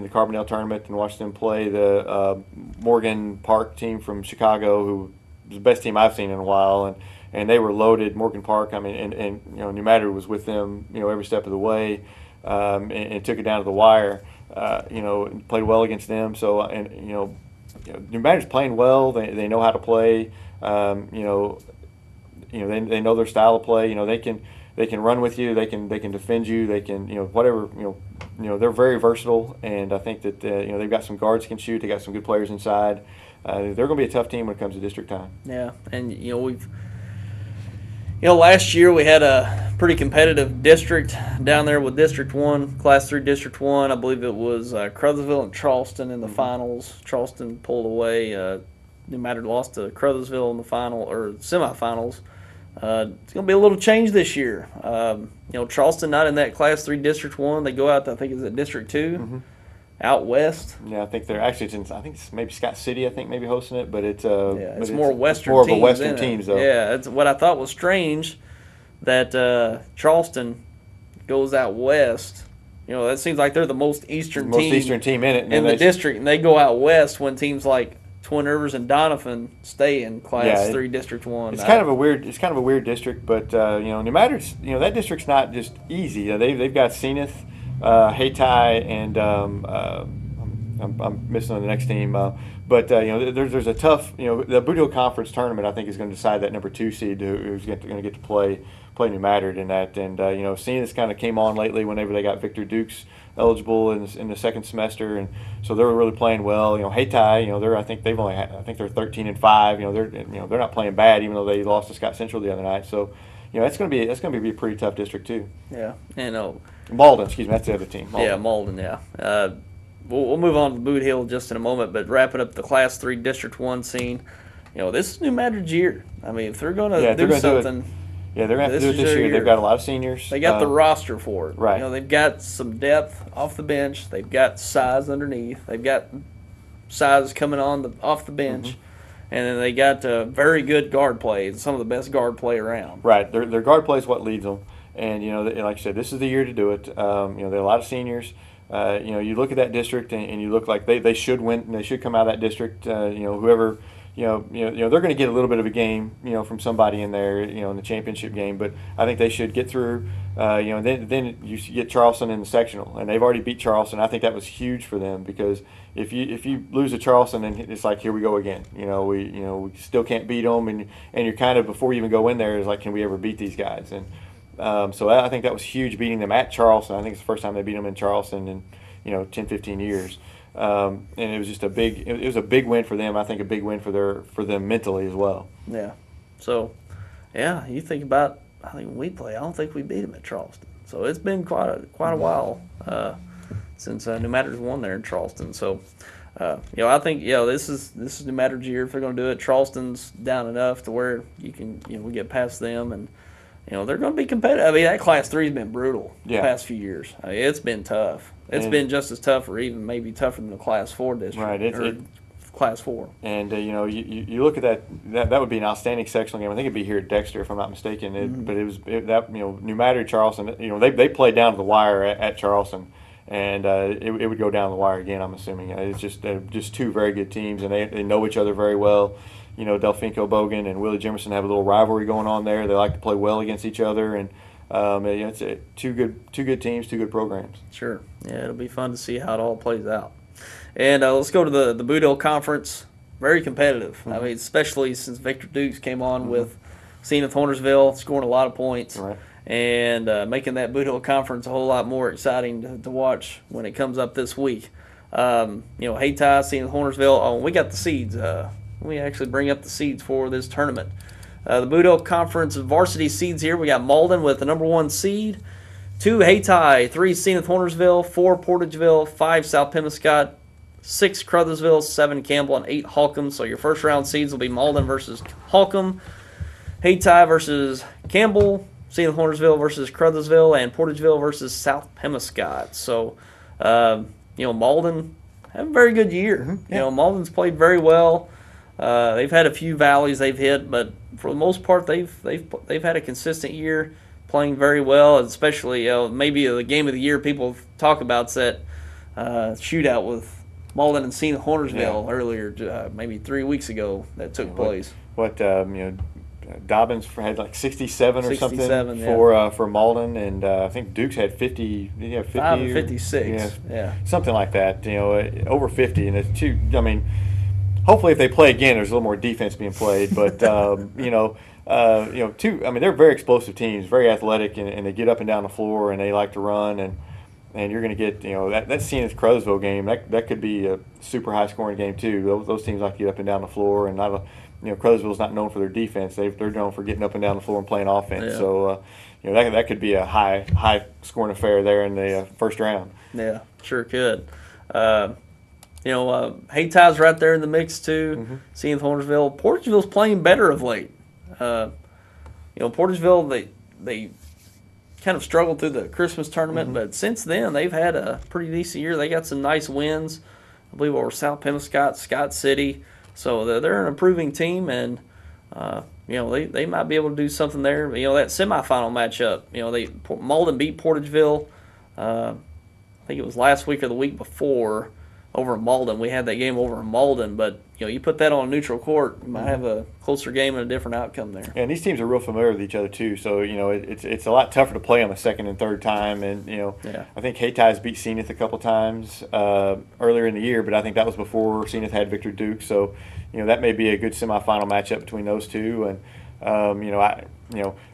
Carbondale tournament, and watched them play the Morgan Park team from Chicago, who was the best team I've seen in a while. And they were loaded. Morgan Park, and New Madrid was with them, every step of the way. And took it down to the wire, and played well against them. So, New Madrid's playing well. They know how to play. They know their style of play. They can run with you. They can defend you. They can whatever. They're very versatile, and I think that they've got some guards can shoot. They got some good players inside. They're going to be a tough team when it comes to district time. Yeah, and we've. Last year we had a pretty competitive district down there with District 1, Class 3 District 1. I believe it was Crothersville and Charleston in the finals. Charleston pulled away. New Madrid lost to Crothersville in the semifinals. It's going to be a little change this year. Charleston not in that Class 3 District 1. They go out to, I think, is it District 2? Out west. Yeah, I think they're actually. I think it's maybe Scott City. I think maybe hosting it, but it's it's more Western. More of teams, a Western teams though. Yeah, it's what I thought was strange that Charleston goes out west. That seems like they're the most Eastern team in it in the district, and they go out west when teams like Twin Rivers and Donovan stay in Class 3 District 1. It's kind of a weird district, but New Madrid's that district's not just easy. They've got Zenith. Hayti and I'm missing on the next team, but there's a tough the Boot Hill Conference tournament I think is going to decide that number 2 seed who's going to get to play New Madrid in that, and Zenith kind of came on lately whenever they got Victor Dukes eligible in the second semester, and so they're really playing well. Hayti, I think they're 13-5. They're not playing bad even though they lost to Scott Central the other night, so. That's going to be a pretty tough district too. Yeah, and Malden, excuse me, that's the other team. Malden. Yeah, Malden. Yeah, we'll move on to Boot Hill just in a moment, but wrapping up the Class 3 District 1 scene. This is New Madrid's year. If they're going to do something, they're going to have to do it this year. They've got a lot of seniors. They got the roster for it. Right. They've got some depth off the bench. They've got size underneath. They've got size coming off the bench. Mm-hmm. And then they got very good guard play, some of the best guard play around. Right, their guard play is what leads them, and like I said, this is the year to do it. There are a lot of seniors. You look at that district, and you look like they should win. They should come out of that district. Whoever, they're going to get a little bit of a game, from somebody in there, in the championship game. But I think they should get through. Then you get Charleston in the sectional, and they've already beat Charleston. I think that was huge for them because if you lose to Charleston, then it's like here we go again. We still can't beat them, and you're kind of before you even go in there is like, can we ever beat these guys? And so I think that was huge, beating them at Charleston. I think it's the first time they beat them in Charleston in 10, 15 years. And it was just a big win for them. I think a big win for them mentally as well. Yeah. So, yeah, you think about. I think when we play, I don't think we beat them at Charleston. So it's been quite a while since New Madrid's won there in Charleston. So, I think this is New Madrid's year if they're going to do it. Charleston's down enough to where you can we get past them, and they're going to be competitive. That Class 3 has been brutal the past few years. It's been tough. It's been just as tough, or even maybe tougher than the Class 4 district. Right. Class 4. And you look at that would be an outstanding sectional game. I think it'd be here at Dexter if I'm not mistaken. But New Madrid Charleston. They played down to the wire at Charleston, and it would go down the wire again. I'm assuming it's just two very good teams, and they know each other very well. You know, Delfinco Bogan and Willie Jimerson have a little rivalry going on there. They like to play well against each other, and it's two good teams, two good programs. Sure. Yeah, it'll be fun to see how it all plays out. And let's go to the Boot Hill Conference. Very competitive. I mean, especially since Victor Dukes came on with Zenith Hornersville, scoring a lot of points, and making that Boot Hill Conference a whole lot more exciting to watch when it comes up this week. Hayti, Zenith Hornersville. Oh, we got the seeds. We actually bring up the seeds for this tournament. The Boot Hill Conference varsity seeds here. We got Malden with the number 1 seed, 2 Hayti, 3 Zenith Hornersville, 4 Portageville, 5 South Pemiscot, 6 Crothersville, 7 Campbell, and 8 Holcomb. So your first round seeds will be Malden versus Holcomb, Hayti versus Campbell, Zenith Hornersville versus Crothersville, and Portageville versus South Pemiscot. So, Malden had a very good year. Malden's played very well. They've had a few valleys they've hit, but for the most part, they've had a consistent year, playing very well. Especially, maybe the game of the year people talk about is that shootout with Malden and Zenith Hornersville earlier, maybe 3 weeks ago, that took place. Dobbins had like 67 or something for Malden, and I think Dukes had 50. 5 and 56. Something like that. Over 50, and it's two. I mean, hopefully, if they play again, there's a little more defense being played. But two. I mean, they're very explosive teams, very athletic, and they get up and down the floor, and they like to run, and you're going to get that Zenith Crowsville game. That could be a super high scoring game too. Those teams like to get up and down the floor, and Crowsville's not known for their defense. They're known for getting up and down the floor and playing offense. Yeah. So that could be a high scoring affair there in the first round. Yeah, sure could. Hayty's right there in the mix too. Zenith Hornersville. Portageville's playing better of late. Portageville they kind of struggled through the Christmas tournament, but since then they've had a pretty decent year. They got some nice wins, I believe, over South Pemiscot, Scott City. So they're an improving team, and they might be able to do something there. That semifinal matchup. Malden beat Portageville. I think it was last week or the week before over in Malden. We had that game over in Malden, but you put that on a neutral court, you might have a closer game and a different outcome there. Yeah, and these teams are real familiar with each other too, so it's a lot tougher to play on the second and third time. And I think Hayty's beat Zenith a couple times earlier in the year, but I think that was before Zenith had Victor Duke. So that may be a good semifinal matchup between those two. And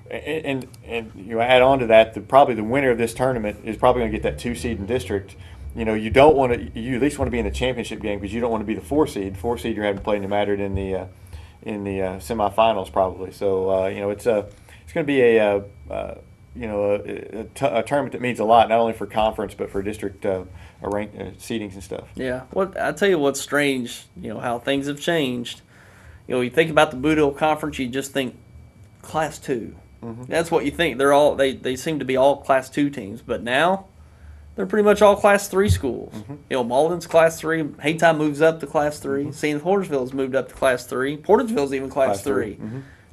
add on to that, probably the winner of this tournament is probably going to get that 2 seed in district. You don't want to. You at least want to be in the championship game because you don't want to be the 4 seed. 4 seed you're having to play in the mattered in the semifinals probably. So it's going to be a tournament that means a lot, not only for conference but for district seedings and stuff. Yeah. I tell you what's strange. How things have changed. You think about the Boot Hill Conference, you just think Class 2. That's what you think. They seem to be all Class 2 teams, but now they're pretty much all Class 3 schools. Malden's Class 3. Hayti moves up to Class 3. Zenith Hornersville's moved up to Class 3. Portageville's even Class 3.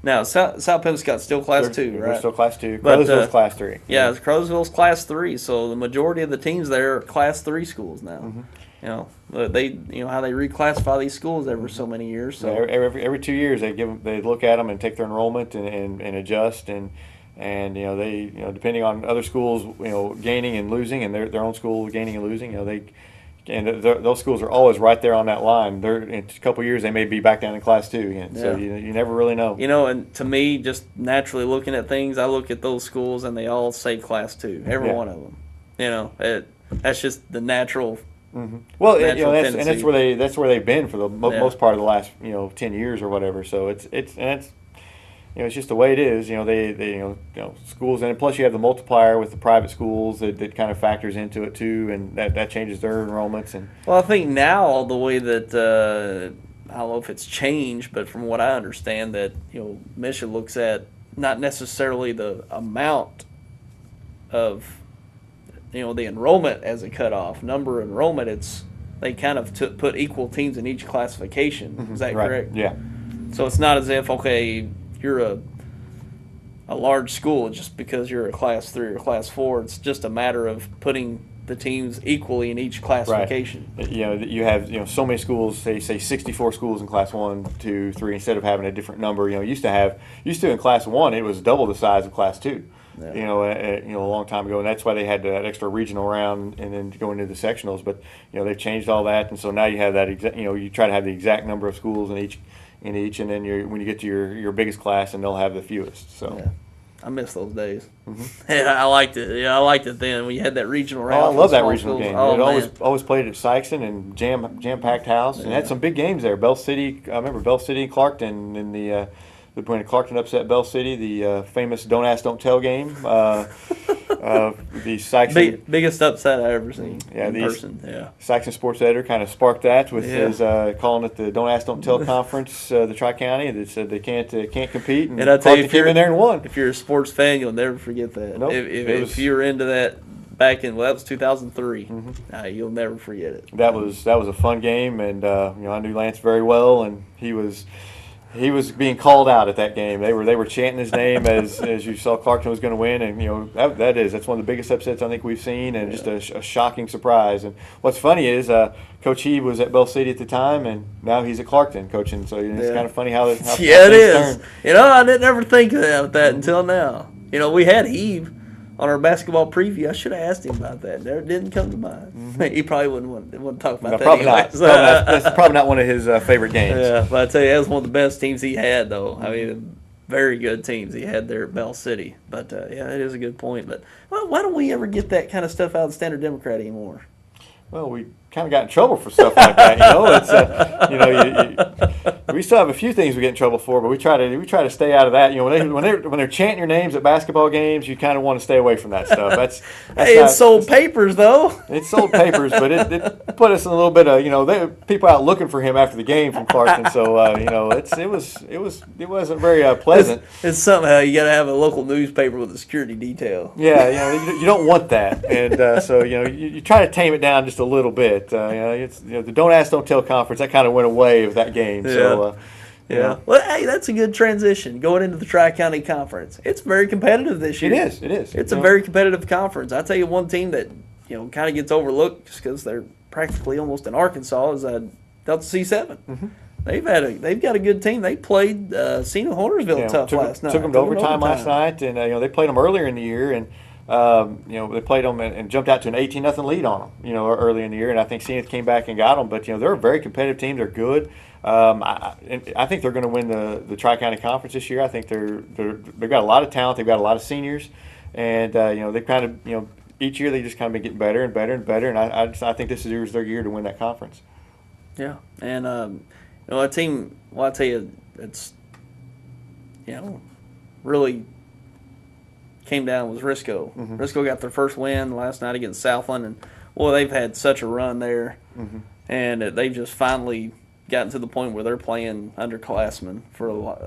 Now, South Pemiscot's still Class 2, right? They're still Class 2. Crothersville's Class 3. Yeah, Crothersville's Class 3. So the majority of the teams there are Class 3 schools now. They how they reclassify these schools every so many years. So every 2 years they look at them and take their enrollment and adjust and they depending on other schools gaining and losing and their own school gaining and losing those schools are always right there on that line. In a couple of years they may be back down in Class 2 again. So you never really know. And to me, just naturally looking at things, I look at those schools and they all say Class 2, every one of them. That's just the natural. Well, that's where they've been for the most part of the last 10 years or whatever. So it's just the way it is. They schools, and plus you have the multiplier with the private schools that kind of factors into it too, and that changes their enrollments. And I think now the way that I don't know if it's changed, but from what I understand, that Michigan looks at not necessarily the amount of the enrollment as a cutoff number of enrollment. They kind of put equal teams in each classification. Is that correct? Yeah. So it's not as if you're a large school just because you're a Class 3 or Class 4. It's just a matter of putting the teams equally in each classification. Right. You have so many schools, say 64 schools in Class 1, 2, 3, instead of having a different number. Used to in Class 1 it was double the size of Class 2. Yeah. A long time ago, and that's why they had that extra regional round and then go into the sectionals. But they've changed all that, and so now you have that. You try to have the exact number of schools in each, and then when you get to your biggest class, and they'll have the fewest. So. Yeah. I miss those days. Mm-hmm. Yeah, I liked it. Yeah, I liked it then when you had that regional round. Oh, I love that regional schools. game. Oh, it always played at Sykeston and jam-packed house, and had some big games there. Bell City, I remember Bell City and Clarkton in the when Clarkton upset Bell City, the famous "Don't Ask, Don't Tell" game. The Sykeston biggest upset I ever seen in the person. Yeah, Sykeston sports editor kind of sparked that with his calling it the "Don't Ask, Don't Tell" conference. The Tri-County that said they can't compete, and I tell you, if came in there and won. If you're a sports fan, you'll never forget that. Nope. If you're into that back in that was 2003, you'll never forget it. That was a fun game, and I knew Lance very well, and he was being called out at that game. They were chanting his name as you saw Clarkton was going to win, and that's one of the biggest upsets I think we've seen, and just a shocking surprise. And what's funny is Coach He was at Bell City at the time, and now he's at Clarkton coaching. So it's kind of funny how it is. Turn. I didn't ever think of that until now. We had Eve on our basketball preview. I should have asked him about that. It didn't come to mind. He probably wouldn't want to talk about that. Probably not. That's probably not one of his favorite games. Yeah, but I tell you, that was one of the best teams he had, though. I mean, very good teams he had there at Bell City. But, it is a good point. But why don't we ever get that kind of stuff out of the Standard Democrat anymore? Well, we kind of got in trouble for stuff like that. We still have a few things we get in trouble for, but we try to stay out of that. When they're chanting your names at basketball games, you kind of want to stay away from that stuff. That's it sold papers though. It sold papers, but it put us in a little bit of people out looking for him after the game from Clarkton. So it wasn't very pleasant. It's somehow you got to have a local newspaper with a security detail. Yeah, you don't want that, and so you try to tame it down just a little bit. It's the Don't Ask, Don't Tell conference that kind of went away with that game. Yeah. So well, hey, that's a good transition going into the Tri-County Conference. It's very competitive this year. It is. It's a very competitive conference. I tell you, one team that kind of gets overlooked just because they're practically almost in Arkansas is Delta C7. Mm-hmm. They've got a good team. They played Sino Hornersville tough last night. Took them to overtime last night, and they played them earlier in the year, and they played them and jumped out to an 18-0 lead on them, early in the year, and I think Zenith came back and got them. But they're a very competitive team. They're good. I think they're going to win the Tri-County Conference this year. I think they've got a lot of talent. They've got a lot of seniors, and they kind of each year they just kind of been getting better and better and better. And I think this is their year to win that conference. Yeah, and a team. Well, I tell you, it's really came down was Risco. Mm-hmm. Risco got their first win last night against Southland, and they've had such a run there, and they've just finally gotten to the point where they're playing underclassmen for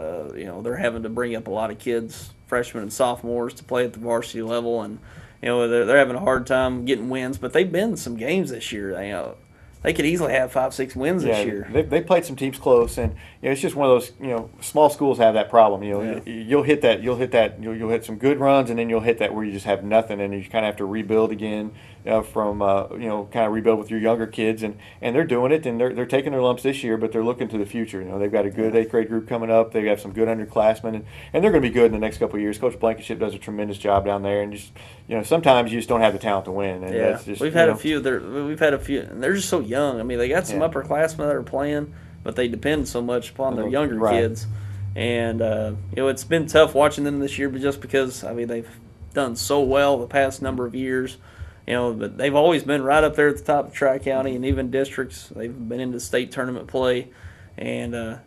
they're having to bring up a lot of kids, freshmen and sophomores, to play at the varsity level, and they're having a hard time getting wins. But they've been in some games this year. They could easily have 5-6 wins this year. They played some teams close, and it's just one of those. Small schools have that problem. You'll hit some good runs, and then you'll hit that where you just have nothing, and you kind of have to rebuild again from kind of rebuild with your younger kids, and they're doing it, and they're taking their lumps this year, but they're looking to the future. They've got a good 8th grade group coming up. They have some good underclassmen, and they're going to be good in the next couple of years. Coach Blankenship does a tremendous job down there, and just sometimes you just don't have the talent to win. And that's just, we've had a few, and they're just so young. I mean, they got some upperclassmen that are playing, but they depend so much upon their younger kids. And it's been tough watching them this year, but just because they've done so well the past number of years. But they've always been right up there at the top of Tri-County and even districts. They've been into state tournament play, and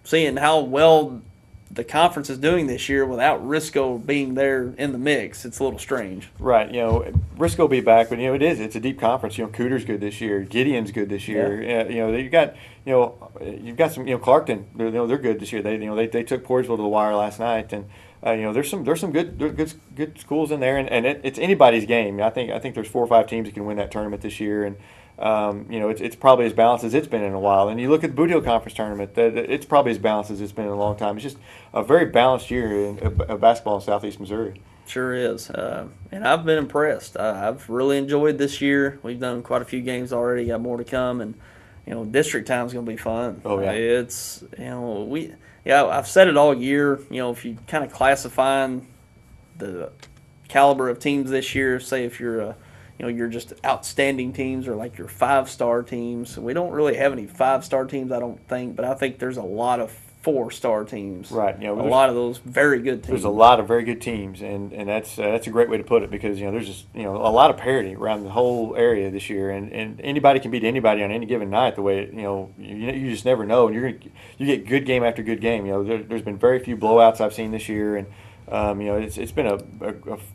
seeing how well the conference is doing this year without Risco being there in the mix, it's a little strange. Right. Risco will be back, but it's a deep conference. Cooter's good this year. Gideon's good this year. Yeah. You've got some. Clarkton. They're good this year. They took Portsville to the wire last night, and there's some good schools in there, and it's anybody's game. I think there's 4 or 5 teams that can win that tournament this year, and it's probably as balanced as it's been in a while. And you look at the Boot Hill Conference tournament, it's probably as balanced as it's been in a long time. It's just a very balanced year of basketball in Southeast Missouri. Sure is. And I've been impressed. I've really enjoyed this year. We've done quite a few games already, got more to come, and district time is going to be fun. Oh, yeah. It's, I've said it all year. If you kind of classifying the caliber of teams this year, say if you're you're just outstanding teams or like your 5-star teams. We don't really have any 5-star teams, I don't think, but I think there's a lot of 4-star teams. Right. A lot of those very good teams. There's a lot of very good teams, and that's a great way to put it, because there's just a lot of parity around the whole area this year, and anybody can beat anybody on any given night. The way you just never know, and you get good game after good game. There's been very few blowouts I've seen this year, and it's been a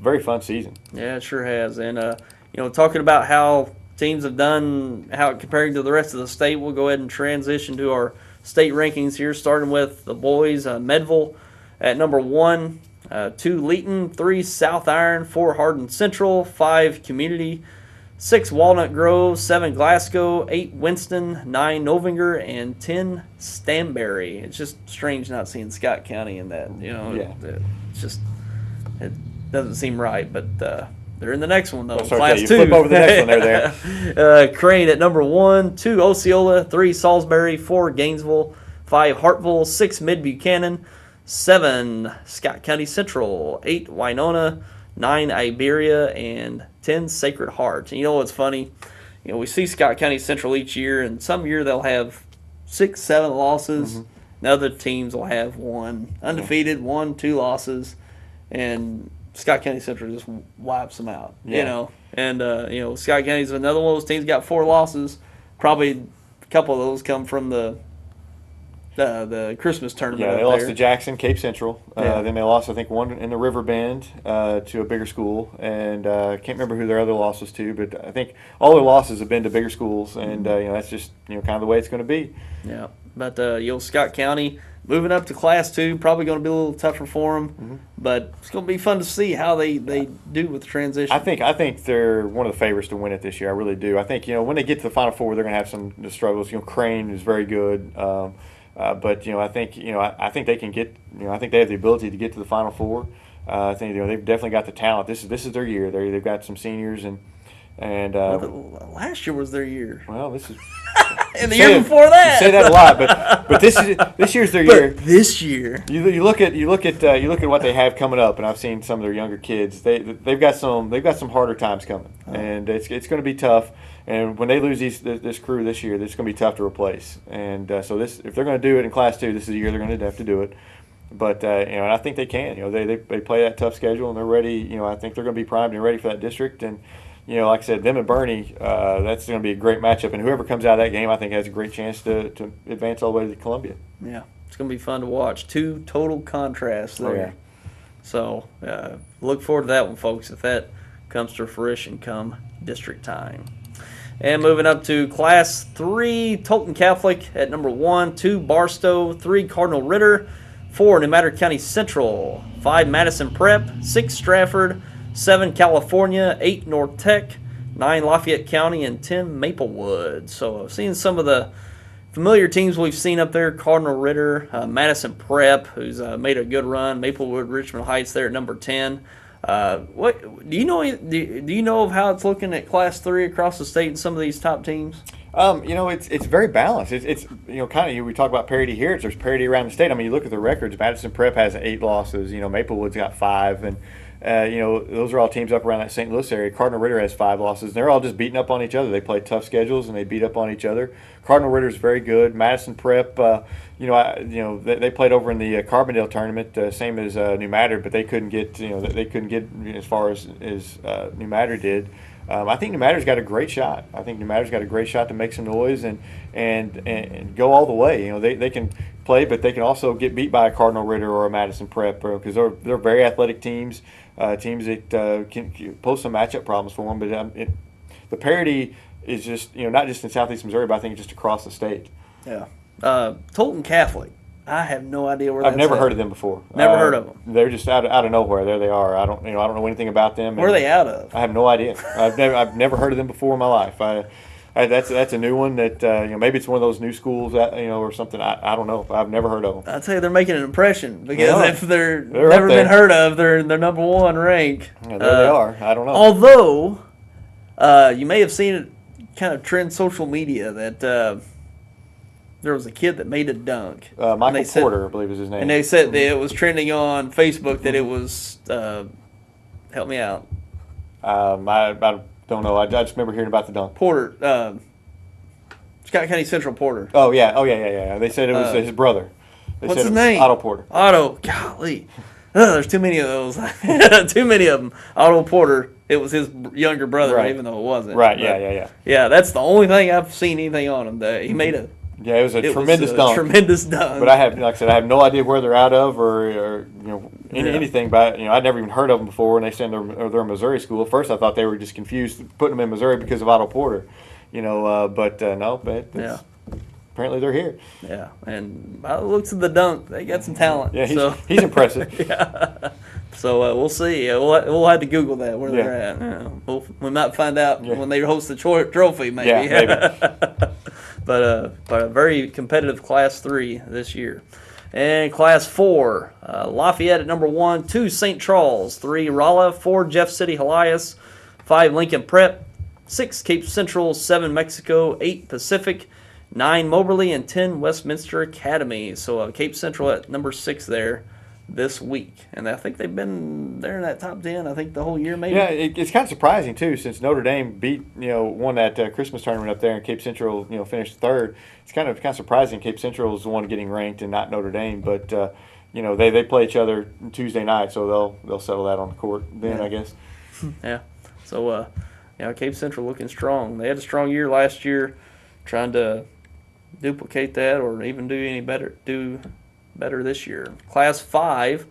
very fun season. Yeah, it sure has. And talking about how teams have done, how comparing to the rest of the state, we'll go ahead and transition to our state rankings here, starting with the boys. Medville at number 1, 2 Leeton, 3 South Iron, 4 Hardin Central, 5 Community, 6 Walnut Grove, 7 Glasgow, 8 Winston, 9 Novinger, and 10 Stanberry. It's just strange not seeing Scott County in that. Yeah. It doesn't seem right, but they're in the next one, though. Class 2. Flip over the next one, they're there. Crane at number 1, 2 Osceola, 3 Salisbury, 4 Gainesville, 5 Hartville, 6 Mid-Buchanan, 7 Scott County Central, 8 Winona, 9 Iberia, and 10 Sacred Heart. And what's funny? We see Scott County Central each year, and some year they'll have 6, 7 losses. Mm-hmm. And other teams will have 1 undefeated, 1, 2 losses, and Scott County Central just wipes them out, And, Scott County's another one of those teams got 4 losses. Probably a couple of those come from the Christmas tournament. Yeah, they lost to Jackson, Cape Central. Then they lost, I think, 1 in the River Bend to a bigger school. And I can't remember who their other losses to, but I think all their losses have been to bigger schools. And, that's just, kind of the way it's going to be. Yeah. But, Scott County moving up to Class 2, probably going to be a little tougher for them. Mm-hmm. But it's going to be fun to see how they do with the transition. I think they're one of the favorites to win it this year. I really do. I think, when they get to the Final Four, they're going to have some struggles. Crane is very good. But I think they can get. I think they have the ability to get to the Final Four. I think they've definitely got the talent. This is their year. They've got some seniors and last year was their year. Well, this is. And the year before that. You say that a lot, but this year's their year. This year, you look at what they have coming up, and I've seen some of their younger kids. They've got some harder times coming, and it's going to be tough. And when they lose this crew this year, it's going to be tough to replace. And so if they're going to do it in Class 2, this is the year they're going to have to do it. But and I think they can. They play that tough schedule, and they're ready. I think they're going to be primed and ready for that district. And like I said, them and Bernie, that's going to be a great matchup. And whoever comes out of that game, I think, has a great chance to advance all the way to Columbia. Yeah, it's going to be fun to watch. 2 total contrasts there. Oh, yeah. So look forward to that one, folks, if that comes to fruition come district time. And moving up to Class 3, Tolton Catholic at number 1, 2 Barstow, 3 Cardinal Ritter, 4 New Madrid County Central, 5 Madison Prep, 6 Stratford, 7 California, 8 North Tech, 9 Lafayette County, and 10 Maplewood. So I've seen some of the familiar teams we've seen up there. Cardinal Ritter, Madison Prep, who's made a good run, Maplewood, Richmond Heights there at number 10. What do you know? Do you know of how it's looking at Class 3 across the state and some of these top teams? It's very balanced. It's kind of we talk about parity here. There's parity around the state. I mean, you look at the records. Madison Prep has 8 losses. Maplewood's got 5, and those are all teams up around that St. Louis area. Cardinal Ritter has 5 losses. They're all just beating up on each other. They play tough schedules and they beat up on each other. Cardinal Ritter's very good. Madison Prep, they played over in the Carbondale tournament, same as New Madrid, but they couldn't get as far as New Madrid did. I think New Madrid's got a great shot. To make some noise and go all the way. They can play, but they can also get beat by a Cardinal Ritter or a Madison Prep because they're very athletic teams. Teams that can pose some matchup problems for them. But the parity is just not just in Southeast Missouri, but I think just across the state. Yeah. Tolton Catholic. I have no idea where. I've never heard of them before. Never heard of them. They're just out of nowhere. There they are. I don't know anything about them. Where are they out of? I have no idea. I've never heard of them before in my life. That's a new one that maybe it's one of those new schools that, or something. I don't know. I've never heard of them. I tell you, they're making an impression because if they're up never been there. heard of, they're in their number one rank. Yeah, there they are. I don't know. Although you may have seen it kind of trend social media that there was a kid that made a dunk. Michael Porter, I believe is his name. And they said that it was trending on Facebook that it was. Help me out. I don't know. I just remember hearing about the dunk. Porter, Scott County Central Porter. Oh yeah. They said it was his brother. What's his name? Otto Porter. Otto. Golly, there's too many of those. Too many of them. Otto Porter. It was his younger brother, Right. even though it wasn't. Right. But, Yeah. Yeah, that's the only thing I've seen anything on him. He made a. Yeah, it was a tremendous dunk. Tremendous dunk. But like I said, I have no idea where they're out of or anything. But I'd never even heard of them before. And they said they're a Missouri school. At first, I thought they were just confused putting them in Missouri because of Otto Porter. But no. But apparently they're here. Yeah, and by the looks of the dunk, they got some talent. Yeah, so. he's impressive. Yeah. So we'll see. We'll have to Google that where they're at. We might find out when they host the trophy, maybe. Yeah, maybe. But a very competitive Class 3 this year. And Class 4, Lafayette at number 1, 2 St. Charles, 3 Rolla, 4 Jeff City Helias, 5 Lincoln Prep, 6 Cape Central, 7 Mexico, 8 Pacific, 9 Moberly, and 10 Westminster Academy. So Cape Central at number 6 there this week. And I think they've been there in that top 10, I think, the whole year maybe. Yeah, it's kind of surprising, too, since Notre Dame won that Christmas tournament up there and Cape Central, finished third. It's kind of surprising Cape Central is the one getting ranked and not Notre Dame. But, they play each other Tuesday night, so they'll settle that on the court then, I guess. Yeah. So, Cape Central looking strong. They had a strong year last year, trying to duplicate that or even do better this year. Class 5,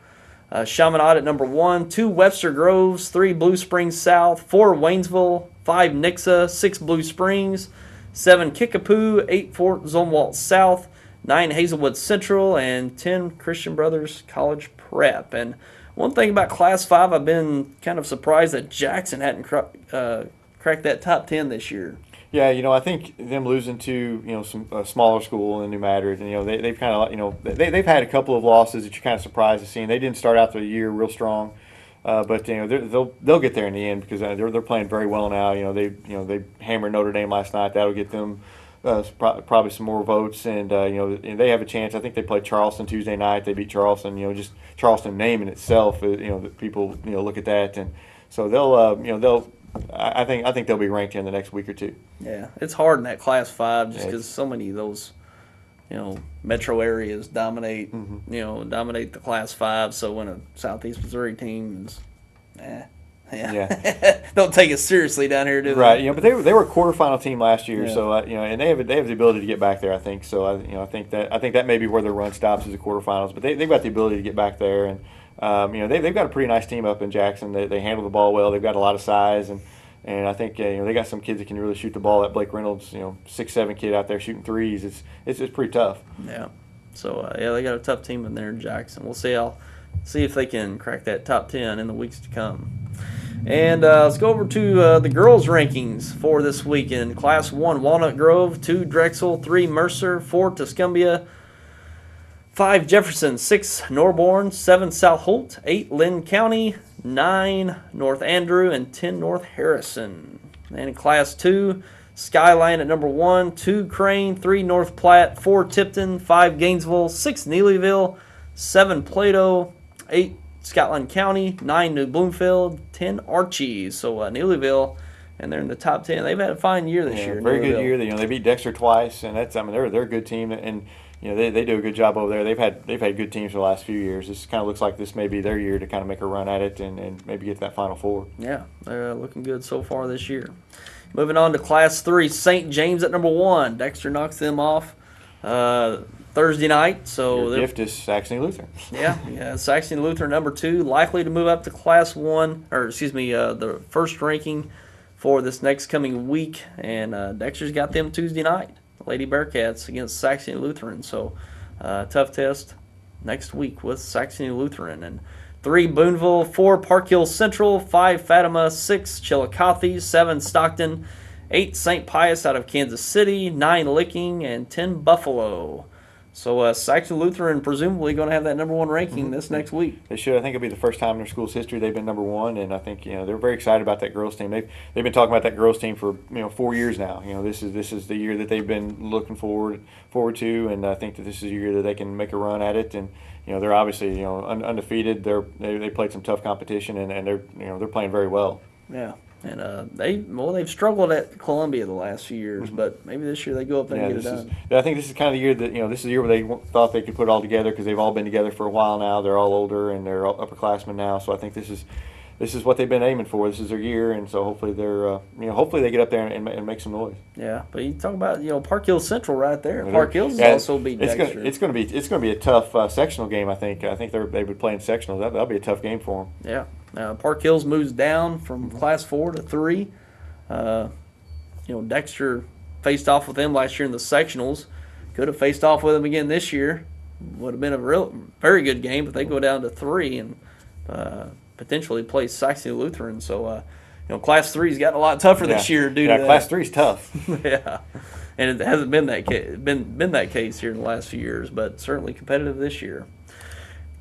Chaminade at number 1, 2 Webster Groves, 3 Blue Springs South, 4 Waynesville, 5 Nixa, 6 Blue Springs, 7 Kickapoo, 8 Fort Zumwalt South, 9 Hazelwood Central, and 10 Christian Brothers College Prep. And one thing about Class 5, I've been kind of surprised that Jackson hadn't cracked that top 10 this year. Yeah, I think them losing to some smaller school in New Madrid, they've kind of they've had a couple of losses that you're kind of surprised to see. And they didn't start out the year real strong, but they'll get there in the end because they're playing very well now. They hammered Notre Dame last night. That'll get them probably some more votes, and they have a chance. I think they play Charleston Tuesday night. They beat Charleston. Just Charleston name in itself, that people look at that, and so they'll. I think they'll be ranked here in the next week or two. Yeah, it's hard in that Class 5 just because so many of those, metro areas dominate, dominate the Class 5. So when a Southeast Missouri team is, don't take it seriously down here, do they? Right. But they were a quarterfinal team last year, so and they have the ability to get back there. I think so. I think that may be where their run stops is the quarterfinals, but they've got the ability to get back there and. They've got a pretty nice team up in Jackson. They handle the ball well. They've got a lot of size, and I think they got some kids that can really shoot the ball. That Blake Reynolds, 6'7" kid out there shooting threes. It's pretty tough. Yeah. So they got a tough team in there in Jackson. We'll see. I'll see if they can crack that top 10 in the weeks to come. And let's go over to the girls' rankings for this weekend. Class 1, Walnut Grove, 2 Drexel, 3 Mercer, 4 Tuscumbia, 5 Jefferson, 6 Norborn, 7 South Holt, 8 Lynn County, 9 North Andrew, and 10 North Harrison. And in Class 2, Skyline at number 1, 2 Crane, 3 North Platte, 4 Tipton, 5 Gainesville, 6 Neelyville, 7 Plato, 8 Scotland County, 9 New Bloomfield, 10 Archie. So Neelyville, and they're in the top 10. They've had a fine year this year. Very good year. They beat Dexter twice, and they're a good team, and they do a good job over there. They've had good teams for the last few years. This kind of looks like this may be their year to kind of make a run at it and maybe get to that Final Four. Yeah, they're looking good so far this year. Moving on to Class 3, St. James at number 1. Dexter knocks them off Thursday night. So their gift is Saxony Lutheran. Yeah, Saxony Lutheran number 2, likely to move up to Class 1, the first ranking for this next coming week. And Dexter's got them Tuesday night. Lady Bearcats against Saxony Lutheran. So tough test next week with Saxony Lutheran. And 3 Boonville, 4 Park Hill Central, 5 Fatima, 6 Chillicothe, 7 Stockton, 8 St. Pius out of Kansas City, 9 Licking, and 10 Buffalo. So Saxon Lutheran presumably going to have that number 1 ranking this next week. They should. I think it'll be the first time in their school's history they've been number 1, and I think they're very excited about that girls team. They've been talking about that girls team for 4 years now. This is the year that they've been looking forward to, and I think that this is a year that they can make a run at it. And they're obviously undefeated. They played some tough competition, and they're playing very well. Yeah. And they've struggled at Columbia the last few years, but maybe this year they go up there and get it done. I think this is kind of the year that this is the year where they thought they could put it all together because they've all been together for a while now. They're all older and they're all upperclassmen now, so I think this is what they've been aiming for. This is their year, and so hopefully hopefully they get up there and make some noise. Yeah, but you talk about Park Hills Central right there. Park Hills also beat Dexter. It's going to be a tough sectional game. I think they would play in sectionals. That'll be a tough game for them. Yeah. Park Hills moves down from Class 4 to 3. Dexter faced off with them last year in the sectionals. Could have faced off with them again this year. Would have been a very good game, but they go down to 3 and potentially play Saxony Lutheran. So, Class 3's gotten a lot tougher this year due to that. Class 3's tough. Yeah, and it hasn't been that case here in the last few years, but certainly competitive this year.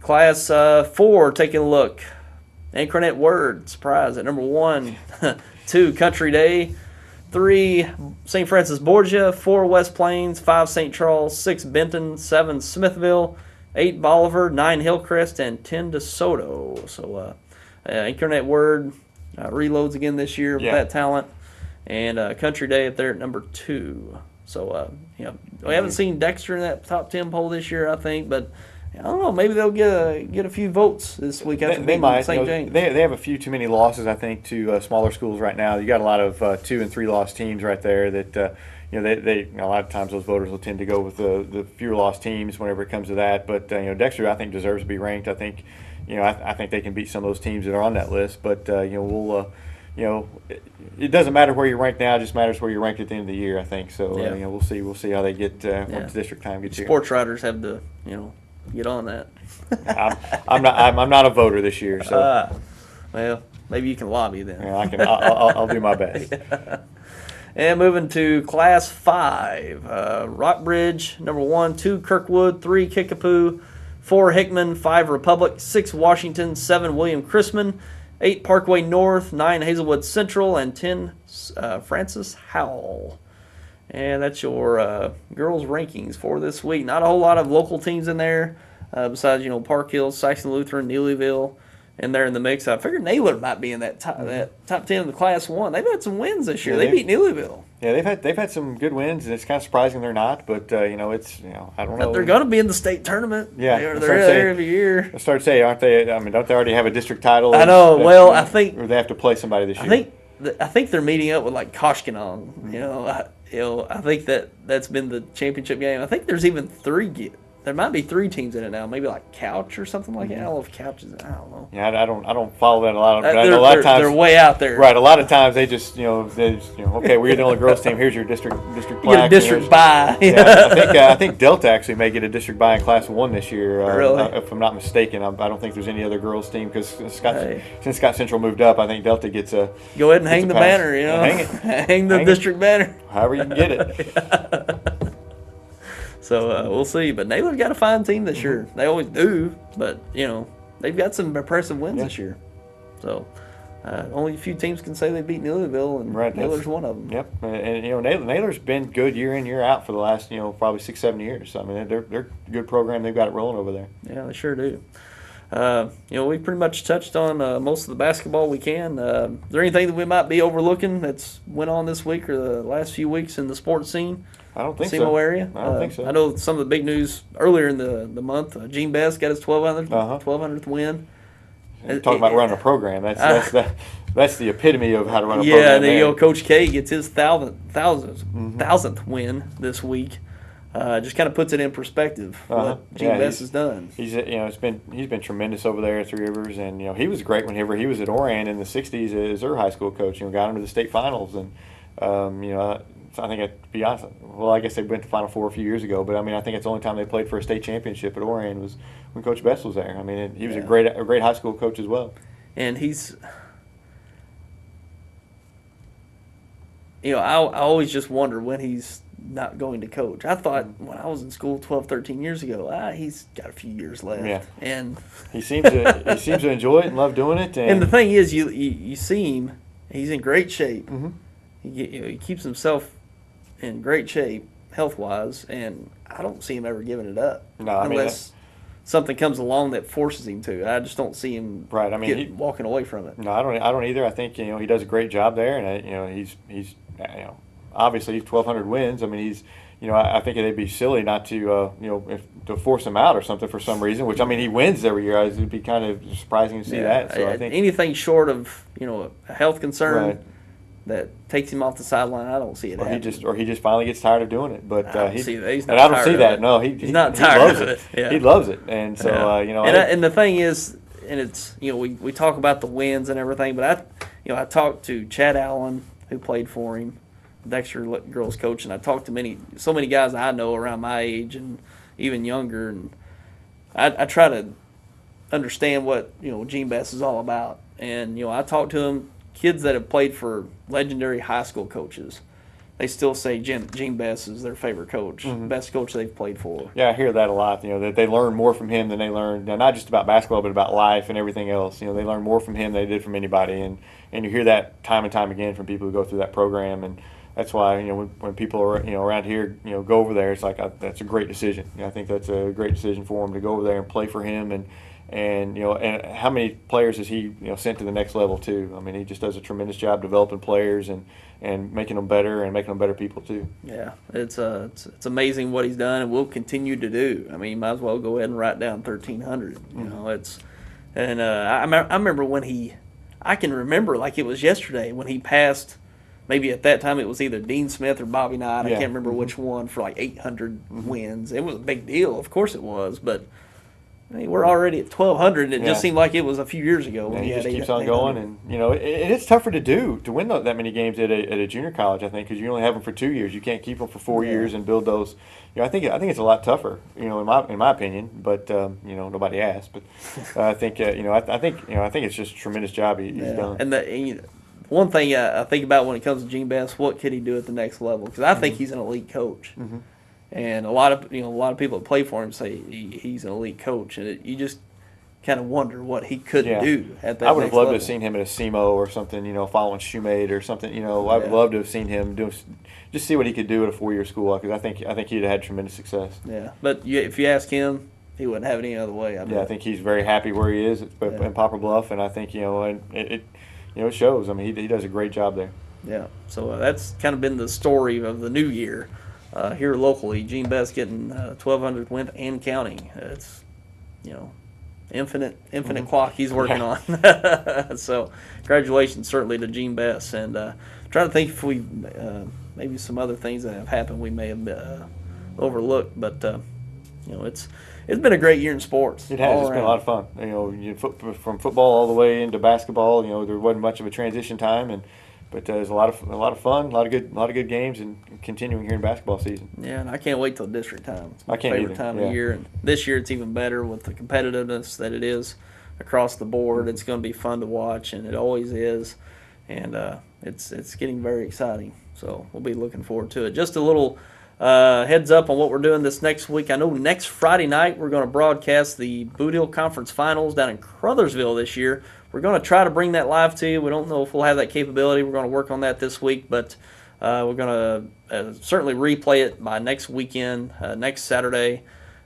Class 4, taking a look. Incarnate Word, surprise, at number 1. 2, Country Day. 3, St. Francis Borgia. 4, West Plains. 5, St. Charles. 6, Benton. 7, Smithville. 8, Bolivar. 9, Hillcrest. And 10, DeSoto. So, Incarnate Word reloads again this year with that talent. And Country Day up there at number 2. So, we haven't seen Dexter in that top 10 poll this year, I think, but I don't know. Maybe they'll get a few votes this week after they might. St. James. They have a few too many losses, I think, to smaller schools right now. You got a lot of 2 and 3 loss teams right there. That they a lot of times those voters will tend to go with the fewer loss teams whenever it comes to that. But Dexter, I think, deserves to be ranked. I think I think they can beat some of those teams that are on that list. But we'll. It doesn't matter where you're ranked now; it just matters where you're ranked at the end of the year. I think so. We'll see how they get once district time gets here. Sports writers have to get on that. I'm not a voter this year, so well, maybe you can lobby then. Yeah, I can. I'll do my best. Yeah. And moving to Class 5, Rockbridge, number 1, 2, Kirkwood, 3, Kickapoo, 4, Hickman, 5, Republic, 6, Washington, 7, William Chrisman, 8, Parkway North, 9, Hazelwood Central, and 10, Francis Howell. And that's your girls' rankings for this week. Not a whole lot of local teams in there, besides Park Hills, Saxon Lutheran, Neelyville, and they're in the mix. I figured Naylor might be in that top 10 of the Class 1. They've had some wins this year. They beat Neelyville. Yeah, they've had some good wins, and it's kind of surprising they're not. But it's I don't know. But they're going to be in the state tournament. Yeah, they're there every year. I started to say, aren't they? I mean, don't they already have a district title? I know. Well, I think, or they have to play somebody this year. I think they're meeting up with like Koshkanon. I think that's been the championship game. I think there's even 3. There might be 3 teams in it now. Maybe like Couch or something like that. I don't know if Couch is. I don't know. Yeah, I don't follow that a lot. But a lot of times they're way out there. Right. A lot of times they just okay, we're the only girls team. Here's your district plaque. You get a district bye. Yeah, I think Delta actually may get a district bye in Class 1 this year. Really? If I'm not mistaken, I don't think there's any other girls team because since Scott Central moved up, I think Delta gets a. Go ahead and hang the banner. Hang the district banner. However you can get it. So we'll see. But Naylor's got a fine team this year. They always do. But, they've got some impressive wins this year. So only a few teams can say they beat Neelyville, and Naylor's one of them. Yep. And, Naylor's been good year in, year out for the last, probably 6-7 years. So, I mean, they're a good program. They've got it rolling over there. Yeah, they sure do. We pretty much touched on most of the basketball we can. Is there anything that we might be overlooking that's went on this week or the last few weeks in the sports scene? I don't think SEMO so. area. I don't think so. I know some of the big news earlier in the month. Gene Best got his 1200th win. You're talking about running a program. That's the epitome of how to run a program. Yeah, and then Coach K gets his thousandth win this week. Just kind of puts it in perspective what Gene Best has done. He's been tremendous over there at Three Rivers, and he was great whenever he was at Oran in the '60s as their high school coach. Got him to the state finals, and I think, to be honest, well, I guess they went to Final Four a few years ago, but I mean, I think it's the only time they played for a state championship at Oran was when Coach Best was there. I mean, he was a great high school coach as well. And he's I always just wonder when he's not going to coach. I thought when I was in school 12, 13 years ago, he's got a few years left. Yeah. And he seems to enjoy it and love doing it. And the thing is, you see him, he's in great shape. Mm-hmm. He keeps himself in great shape health-wise, and I don't see him ever giving it up. No, I mean, unless something comes along that forces him to. I just don't see him walking away from it. No, I don't either. I think he does a great job there, and he's obviously he's 1,200 wins. I mean, he's I think it'd be silly not to to force him out or something for some reason. Which, I mean, he wins every year. It'd be kind of surprising to see that. So I think anything short of a health concern. Right. That takes him off the sideline, I don't see it. Or he just finally gets tired of doing it. But I don't see that. He's not and I don't tired see of that. it. No, he's not tired of it. Yeah. He loves it, and so and the thing is, and it's we talk about the wins and everything, but I talked to Chad Allen, who played for him, Dexter Girls coach, and I talked to so many guys I know around my age and even younger, and I try to understand what Gene Bass is all about, and I talked to him. Kids that have played for legendary high school coaches, they still say Gene Bass is their favorite coach, best coach they've played for. Yeah, I hear that a lot. That they learn more from him than they learn, not just about basketball, but about life and everything else. They learn more from him than they did from anybody, and you hear that time and time again from people who go through that program, and that's why when people are around here go over there, it's like that's a great decision. I think that's a great decision for them to go over there and play for him, and how many players has he sent to the next level too? I mean, he just does a tremendous job developing players and making them better and making them better people too. Yeah, it's amazing what he's done and will continue to do. I mean, you might as well go ahead and write down 1,300. I remember when I can remember like it was yesterday when he passed. Maybe at that time it was either Dean Smith or Bobby Knight. I can't remember which one for like 800 wins. It was a big deal, of course it was, but. I mean, we're already at 1,200, and it just seemed like it was a few years ago. When he just keeps on going, and it's tougher to win that many games at a junior college. I think because you only have them for 2 years, you can't keep them for 4 years and build those. I think it's a lot tougher. In my opinion, but nobody asked. But I think I think it's just a tremendous job he's done. And one thing I think about when it comes to Gene Bass, what could he do at the next level? Because I think he's an elite coach. Mm-hmm. And a lot of people that play for him say he's an elite coach, and you just kind of wonder what he could do at that. I would have loved level. to have seen him at a SEMO or something, following Shoemate or something. I would love to have seen him just see what he could do at a 4-year school, because I think he'd have had tremendous success. Yeah, but if you ask him, he wouldn't have it any other way. I think he's very happy where he is in Poplar Bluff, and I think and it shows. I mean, he does a great job there. Yeah, so that's kind of been the story of the new year. Here locally, Gene Bass getting 1,200 wins and counting. It's, infinite clock he's working on. So, congratulations certainly to Gene Bass. And trying to think if we maybe some other things that have happened we may have overlooked, but it's been a great year in sports. It has. It's been a lot of fun. From football all the way into basketball. There wasn't much of a transition time, but there's a lot of fun, a lot of good games, and continuing here in basketball season. Yeah, and I can't wait till district time. It's my favorite either. Time of year, and this year it's even better with the competitiveness that it is across the board. It's going to be fun to watch, and it always is, and it's getting very exciting. So we'll be looking forward to it. Just a little heads up on what we're doing this next week. I know next Friday night we're going to broadcast the Boot Hill Conference Finals down in Crothersville this year. We're going to try to bring that live to you. We don't know if we'll have that capability. We're going to work on that this week, but we're going to certainly replay it by next weekend, next Saturday,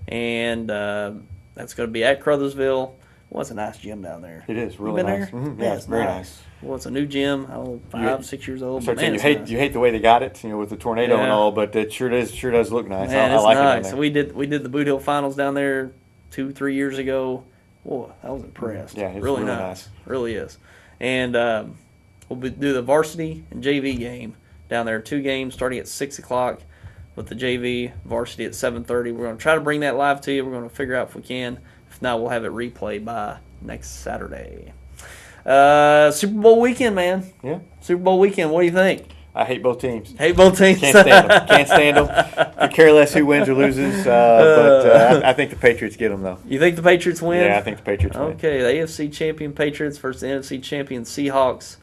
and that's going to be at Crothersville. Well, it's a nice gym down there. It is really nice. Mm-hmm. Yeah, it's very nice. Well, it's a new gym. 6 years old. But man, you hate the way they got it, with the tornado and all, but it sure does look nice. Man, I like nice. it down there. So we did the Boot Hill Finals down there 2-3 years ago. Boy, I was impressed. Yeah, it's really nice. Really is. And we'll do the varsity and JV game down there. 2 games starting at 6 o'clock with the JV, varsity at 7:30. We're going to try to bring that live to you. We're going to figure out if we can. If not, we'll have it replayed by next Saturday. Super Bowl weekend, man. Yeah. Super Bowl weekend. What do you think? I hate both teams. Hate both teams. Can't stand them. Could care less who wins or loses. But I think the Patriots get them, though. You think the Patriots win? Yeah, I think the Patriots win. Okay, the AFC champion Patriots versus the NFC champion Seahawks.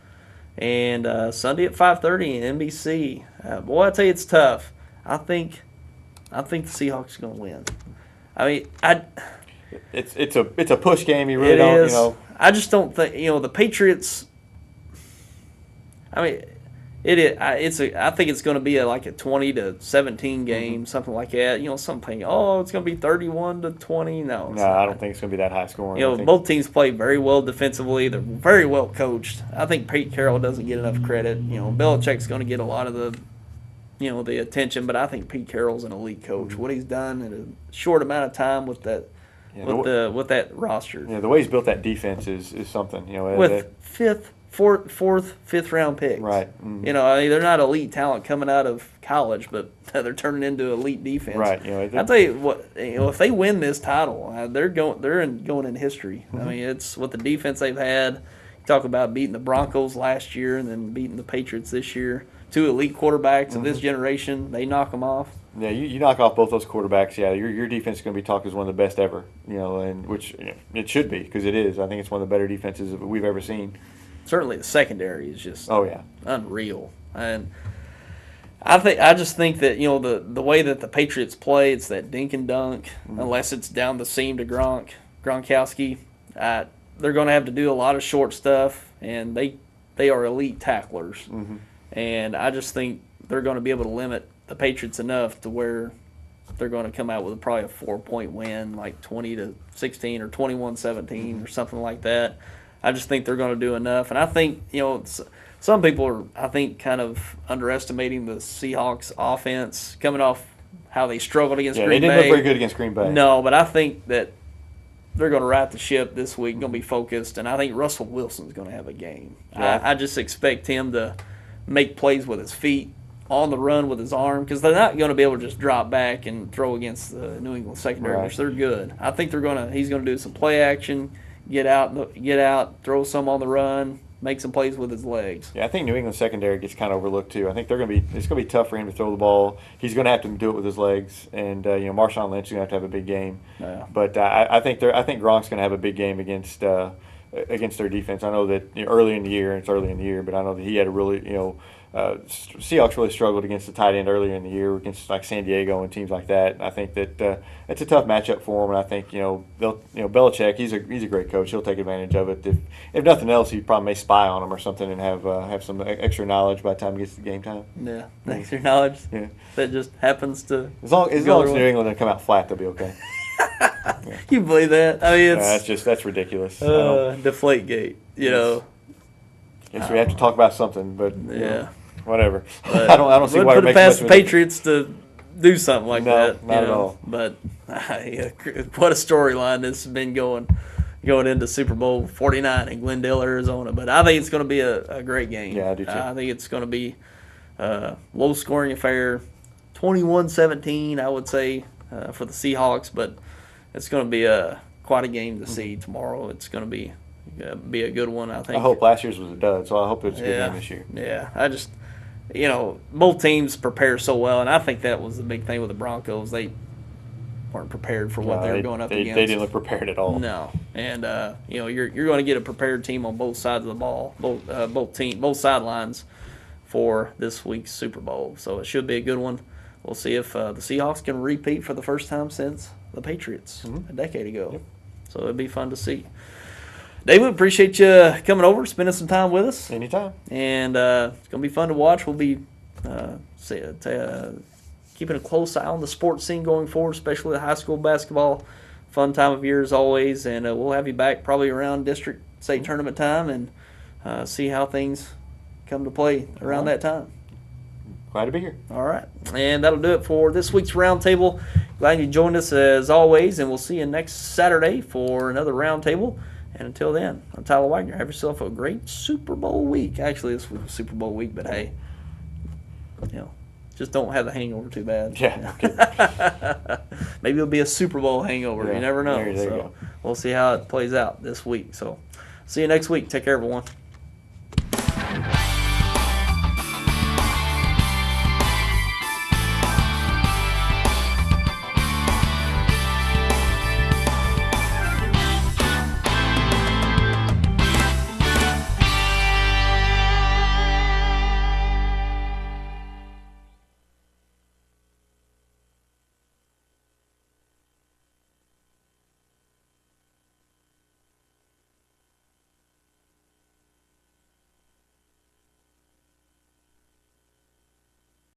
And Sunday at 5:30 in NBC. Boy, I tell you, it's tough. I think the Seahawks are going to win. I mean, it's a push game. You really it don't, is. I just don't think the Patriots. I mean, it is. I think it's going to be like a 20-17 game, something like that. Something. Oh, it's going to be 31-20. No, I don't think it's going to be that high scoring. Both teams play very well defensively. They're very well coached. I think Pete Carroll doesn't get enough credit. Belichick's going to get a lot of the attention, but I think Pete Carroll's an elite coach. What he's done in a short amount of time with that with that roster. The way he's built that defense is something. With fourth, fifth round picks. Right. Mm-hmm. They're not elite talent coming out of college, but they're turning into elite defense. Right. I'll tell you what. If they win this title, they're going in history. Mm-hmm. I mean, it's what the defense they've had. You talk about beating the Broncos last year and then beating the Patriots this year. Two elite quarterbacks of this generation, they knock them off. Yeah, you knock off both those quarterbacks. Yeah, your defense is going to be talked as one of the best ever. And which it should be, because it is. I think it's one of the better defenses that we've ever seen. Certainly, the secondary is just unreal, and I just think that the way that the Patriots play, it's that dink and dunk, unless it's down the seam to Gronkowski. They're going to have to do a lot of short stuff, and they are elite tacklers. Mm-hmm. And I just think they're going to be able to limit the Patriots enough to where they're going to come out with probably a 4-point win, like 20-16 or 21-17 or something like that. I just think they're going to do enough. And I think, some people are, I think, kind of underestimating the Seahawks offense coming off how they struggled against Green Bay. Yeah, they didn't look very good against Green Bay. No, but I think that they're going to right the ship this week, going to be focused. And I think Russell Wilson's going to have a game. Yeah. I just expect him to make plays with his feet, on the run with his arm, because they're not going to be able to just drop back and throw against the New England secondary, which they're good. I think he's going to do some play action, get out, throw some on the run, make some plays with his legs. Yeah, I think New England secondary gets kind of overlooked too. I think it's going to be tough for him to throw the ball. He's going to have to do it with his legs, and Marshawn Lynch is going to have a big game. Yeah. But I think Gronk's going to have a big game against their defense. I know that early in the year, but I know that he had a really, Seahawks really struggled against the tight end earlier in the year against like San Diego and teams like that. And I think that it's a tough matchup for him. And I think Belichick, he's a great coach. He'll take advantage of it. If nothing else, he probably may spy on him or something and have some extra knowledge by the time he gets to game time. Yeah, extra knowledge. Yeah, that just happens to. As long as New England doesn't come out flat, they'll be okay. Yeah. You believe that? I mean, that's ridiculous. Deflategate, Yes, we have to talk about something, but whatever. But I don't see why it makes past the Patriots to do something like that. Not at all. But what a storyline this has been going into Super Bowl 49 in Glendale, Arizona. But I think it's going to be a great game. Yeah, I do too. I think it's going to be a low-scoring affair, 21-17, I would say, for the Seahawks. But it's going to be quite a game to see tomorrow. It's going to be a good one, I think. I hope last year's was a dud, so I hope it's a good game this year. Yeah, I just, both teams prepare so well, and I think that was the big thing with the Broncos. They weren't prepared for what they were going up against. They didn't look prepared at all. No, and you're going to get a prepared team on both sides of the ball, both sidelines for this week's Super Bowl. So it should be a good one. We'll see if the Seahawks can repeat for the first time since the Patriots a decade ago. Yep. So it'd be fun to see. David, appreciate you coming over, spending some time with us. Anytime. And it's going to be fun to watch. We'll be keeping a close eye on the sports scene going forward, especially the high school basketball. Fun time of year as always. And we'll have you back probably around district state tournament time and see how things come to play around that time. Glad to be here. All right. And that'll do it for this week's Roundtable. Glad you joined us as always, and we'll see you next Saturday for another Roundtable. And until then, I'm Tyler Wagner. Have yourself a great Super Bowl week. Actually, this was Super Bowl week, but hey, just don't have the hangover too bad. Yeah. Maybe it'll be a Super Bowl hangover. Yeah. You never know. There you go. We'll see how it plays out this week. So see you next week. Take care, everyone.